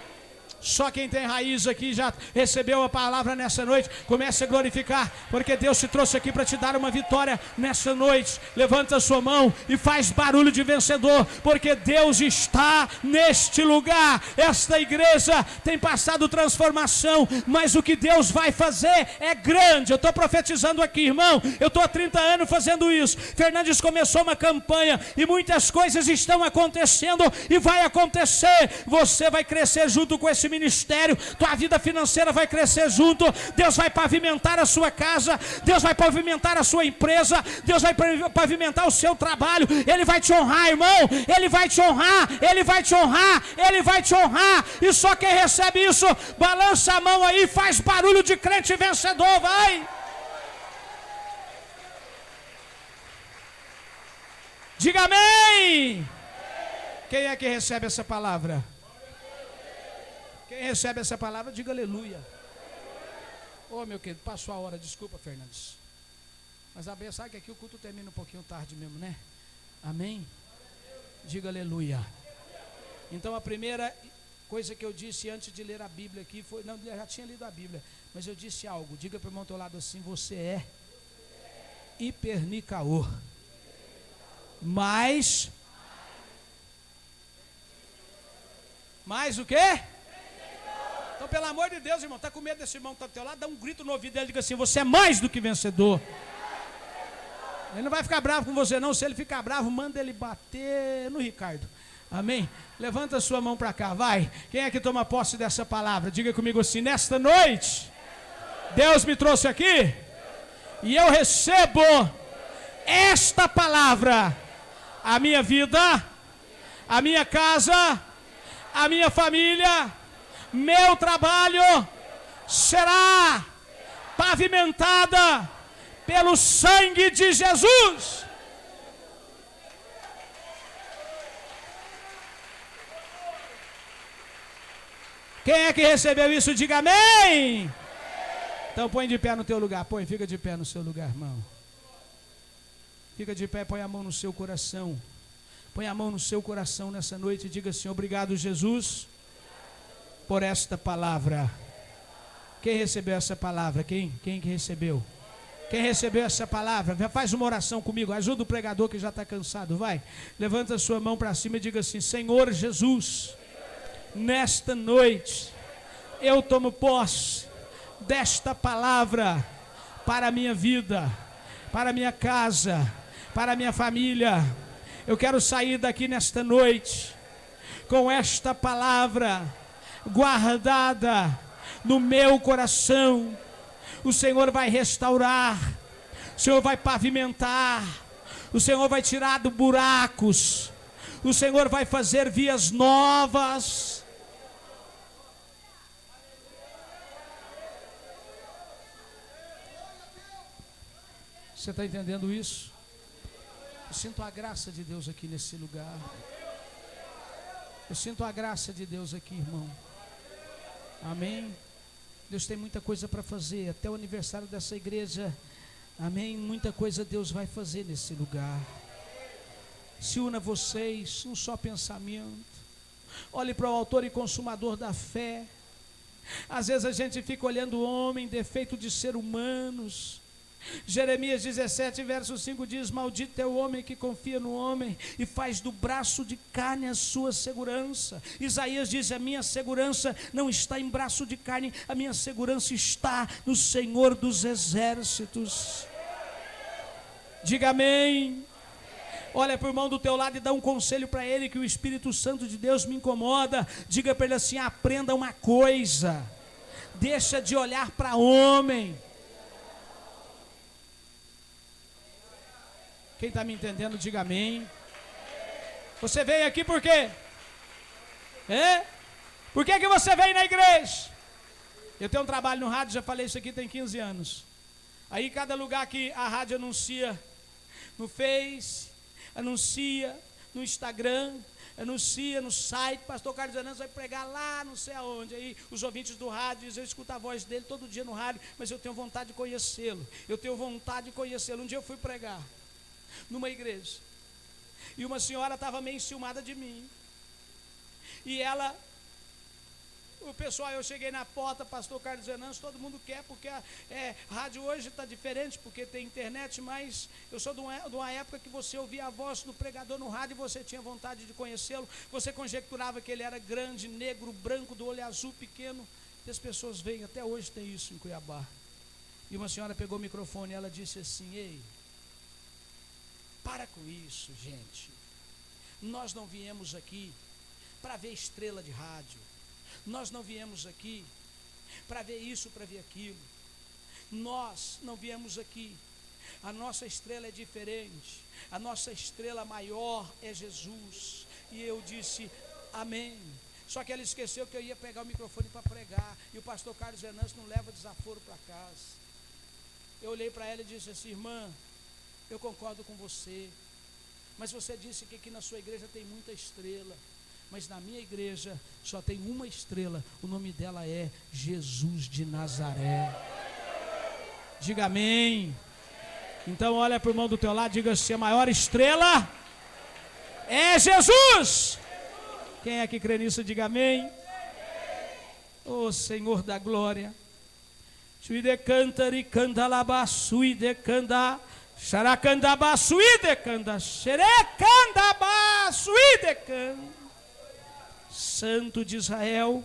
Só quem tem raiz aqui já recebeu a palavra nessa noite. Comece a glorificar, porque Deus te trouxe aqui para te dar uma vitória nessa noite. Levanta a sua mão e faz barulho de vencedor, porque Deus está neste lugar. Esta igreja tem passado transformação, mas o que Deus vai fazer é grande. Eu estou profetizando aqui, irmão. Eu estou há 30 anos fazendo isso. Fernandes começou uma campanha e muitas coisas estão acontecendo e vai acontecer. Você vai crescer junto com esse ministério, tua vida financeira vai crescer junto. Deus vai pavimentar a sua casa, Deus vai pavimentar a sua empresa, Deus vai pavimentar o seu trabalho. Ele vai te honrar, irmão. Ele vai te honrar, Ele vai te honrar, Ele vai te honrar. E só quem recebe isso, balança a mão aí, faz barulho de crente vencedor, vai. Diga amém. Quem é que recebe essa palavra? Quem recebe essa palavra, diga aleluia. Meu querido, passou a hora, desculpa, Fernandes. Mas a benção, sabe que aqui o culto termina um pouquinho tarde mesmo, né? Amém? Diga aleluia. Então a primeira coisa que eu disse antes de ler a Bíblia aqui foi, não, eu já tinha lido a Bíblia, mas eu disse algo. Diga para o irmão ao teu lado assim, você é hipernicaor. Mais o quê? Então, pelo amor de Deus, irmão, está com medo desse irmão que está do teu lado? Dá um grito no ouvido dele e diga assim, você é mais do que vencedor. Ele não vai ficar bravo com você não. Se ele ficar bravo, manda ele bater no Ricardo. Amém? Levanta a sua mão para cá, vai. Quem é que toma posse dessa palavra? Diga comigo assim, nesta noite, Deus me trouxe aqui e eu recebo esta palavra. A minha vida, a minha casa, a minha família, meu trabalho será pavimentada pelo sangue de Jesus. Quem é que recebeu isso? Diga amém. Então põe de pé no teu lugar, fica de pé no seu lugar, irmão. Fica de pé, põe a mão no seu coração. Põe a mão no seu coração nessa noite e diga assim: obrigado, Jesus, por esta palavra. Quem recebeu essa palavra? Quem que recebeu? Quem recebeu essa palavra? Faz uma oração comigo, ajuda o pregador que já está cansado, vai. Levanta a sua mão para cima e diga assim: Senhor Jesus, nesta noite, eu tomo posse desta palavra para a minha vida, para a minha casa, para a minha família. Eu quero sair daqui nesta noite com esta palavra guardada no meu coração. O Senhor vai restaurar, o Senhor vai pavimentar, o Senhor vai tirar dos buracos, o Senhor vai fazer vias novas. Você está entendendo isso? Eu sinto a graça de Deus aqui nesse lugar. Eu sinto a graça de Deus aqui, irmão. Amém? Deus tem muita coisa para fazer. Até o aniversário dessa igreja, amém? Muita coisa Deus vai fazer nesse lugar. Se una vocês, um só pensamento. Olhe para o autor e consumador da fé. Às vezes a gente fica olhando o homem, defeito de ser humanos. Jeremias 17, verso 5 diz: maldito é o homem que confia no homem e faz do braço de carne a sua segurança. Isaías diz: a minha segurança não está em braço de carne, a minha segurança está no Senhor dos exércitos. Diga amém. Olha para o irmão do teu lado e dá um conselho para ele, que o Espírito Santo de Deus me incomoda. Diga para ele assim: aprenda uma coisa, deixa de olhar para homem. Quem está me entendendo, diga amém. Você veio aqui por quê? Por que você veio na igreja? Eu tenho um trabalho no rádio, já falei isso aqui, tem 15 anos. Aí cada lugar que a rádio anuncia, no Face, anuncia no Instagram, anuncia no site, pastor Carlos Hernandes vai pregar lá não sei aonde. Aí os ouvintes do rádio dizem: eu escuto a voz dele todo dia no rádio, mas eu tenho vontade de conhecê-lo. Um dia eu fui pregar numa igreja, e uma senhora estava meio enciumada de mim, e o pessoal, eu cheguei na porta, pastor Carlos Hernandes, todo mundo quer, porque a rádio hoje está diferente, porque tem internet, mas eu sou de uma época que você ouvia a voz do pregador no rádio e você tinha vontade de conhecê-lo, você conjecturava que ele era grande, negro, branco, do olho azul, pequeno, e as pessoas veem, até hoje tem isso em Cuiabá. E uma senhora pegou o microfone e ela disse assim: ei, para com isso, gente. Nós não viemos aqui para ver estrela de rádio. Nós não viemos aqui para ver isso, para ver aquilo. Nós não viemos aqui. A nossa estrela é diferente. A nossa estrela maior é Jesus. E eu disse amém. Só que ela esqueceu que eu ia pegar o microfone para pregar. E o pastor Carlos Hernandes não leva desaforo para casa. Eu olhei para ela e disse assim: irmã, eu concordo com você, mas você disse que aqui na sua igreja tem muita estrela, mas na minha igreja só tem uma estrela, o nome dela é Jesus de Nazaré. Diga amém. Então olha para o irmão do teu lado, diga assim: a maior estrela é Jesus. Quem é que crê nisso, diga amém. Ô Senhor da glória, suide cantari candalaba suide canda xaracandaba suide canda xerecandaba suide canda. Santo de Israel,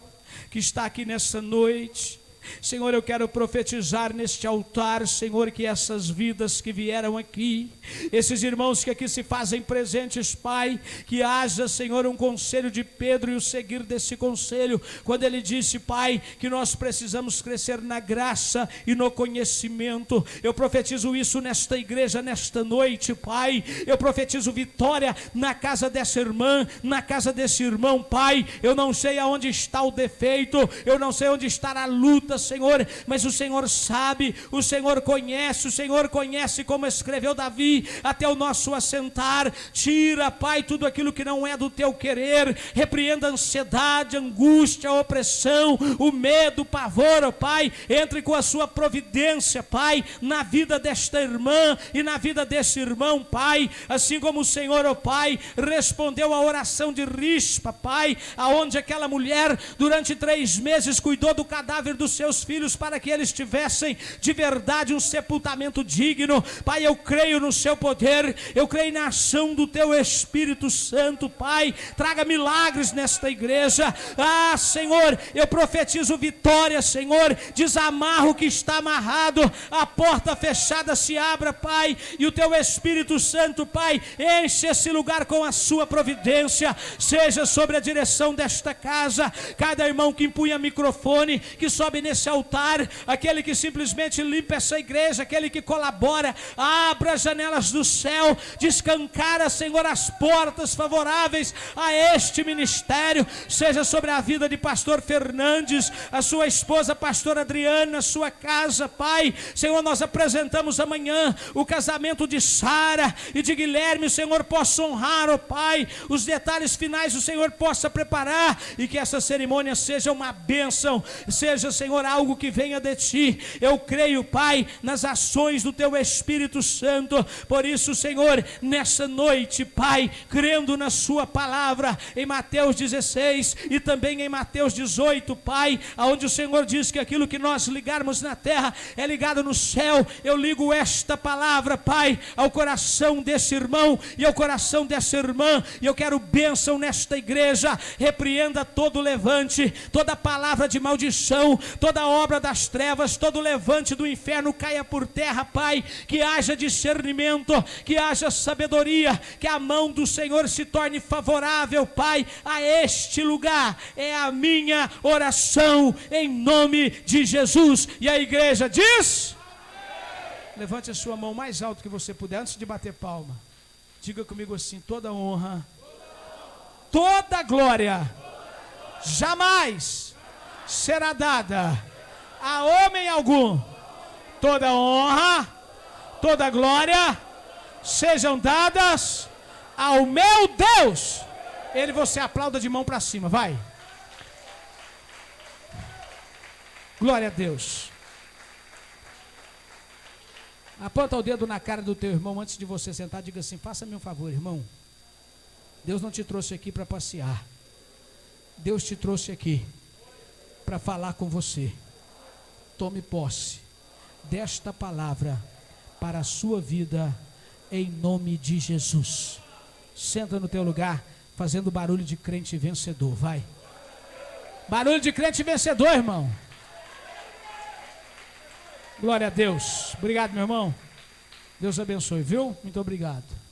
que está aqui nessa noite, Senhor, eu quero profetizar neste altar, Senhor, que essas vidas que vieram aqui, esses irmãos que aqui se fazem presentes, Pai, que haja, Senhor, um conselho de Pedro e o seguir desse conselho, quando ele disse, Pai, que nós precisamos crescer na graça e no conhecimento. Eu profetizo isso nesta igreja, nesta noite, Pai. Eu profetizo vitória na casa dessa irmã, na casa desse irmão, Pai. Eu não sei aonde está o defeito, eu não sei onde está a luta, luta, Senhor, mas o Senhor sabe, o Senhor conhece como escreveu Davi, até o nosso assentar. Tira, Pai, tudo aquilo que não é do teu querer, repreenda a ansiedade, a angústia, a opressão, o medo, o pavor, ó Pai. Entre com a sua providência, Pai, na vida desta irmã e na vida desse irmão, Pai, assim como o Senhor, ó Pai, respondeu a oração de Rispa, Pai, aonde aquela mulher durante 3 meses cuidou do cadáver dos seus filhos para que eles tivessem de verdade um sepultamento digno. Pai, eu creio no seu poder, eu creio na ação do teu Espírito Santo, Pai. Traga milagres nesta igreja. Senhor, eu profetizo vitória, Senhor. Desamarra o que está amarrado, a porta fechada se abra, Pai, e o teu Espírito Santo, Pai, enche esse lugar com a sua providência. Seja sobre a direção desta casa, cada irmão que empunha microfone, que sobe nesse altar, aquele que simplesmente limpa essa igreja, aquele que colabora, abra as janelas do céu, descancara, Senhor, as portas favoráveis a este ministério. Seja sobre a vida de pastor Fernandes, a sua esposa pastora Adriana, a sua casa, Pai. Senhor, nós apresentamos amanhã o casamento de Sara e de Guilherme. O Senhor possa honrar, ó Pai, os detalhes finais o Senhor possa preparar, e que essa cerimônia seja uma bênção, seja, Senhor, algo que venha de Ti. Eu creio, Pai, nas ações do Teu Espírito Santo. Por isso, Senhor, nessa noite, Pai, crendo na Sua palavra, em Mateus 16 e também em Mateus 18, Pai, aonde o Senhor diz que aquilo que nós ligarmos na terra é ligado no céu. Eu ligo esta palavra, Pai, ao coração desse irmão e ao coração dessa irmã, e eu quero bênção nesta igreja. Repreenda todo levante, toda palavra de maldição, toda obra das trevas, todo levante do inferno caia por terra, Pai. Que haja discernimento, que haja sabedoria, que a mão do Senhor se torne favorável, Pai, a este lugar. É a minha oração em nome de Jesus. E a igreja diz: levante a sua mão mais alto que você puder, antes de bater palma. Diga comigo assim: toda honra, toda glória jamais será dada a homem algum. Toda honra, toda glória sejam dadas ao meu Deus. Ele, você aplauda de mão para cima, vai. Glória a Deus. Aponta o dedo na cara do teu irmão antes de você sentar. Diga assim: faça-me um favor, irmão. Deus não te trouxe aqui para passear. Deus te trouxe aqui para falar com você. Tome posse desta palavra para a sua vida, em nome de Jesus. Senta no teu lugar, fazendo barulho de crente vencedor, vai. Barulho de crente vencedor, irmão. Glória a Deus. Obrigado, meu irmão. Deus abençoe, viu? Muito obrigado.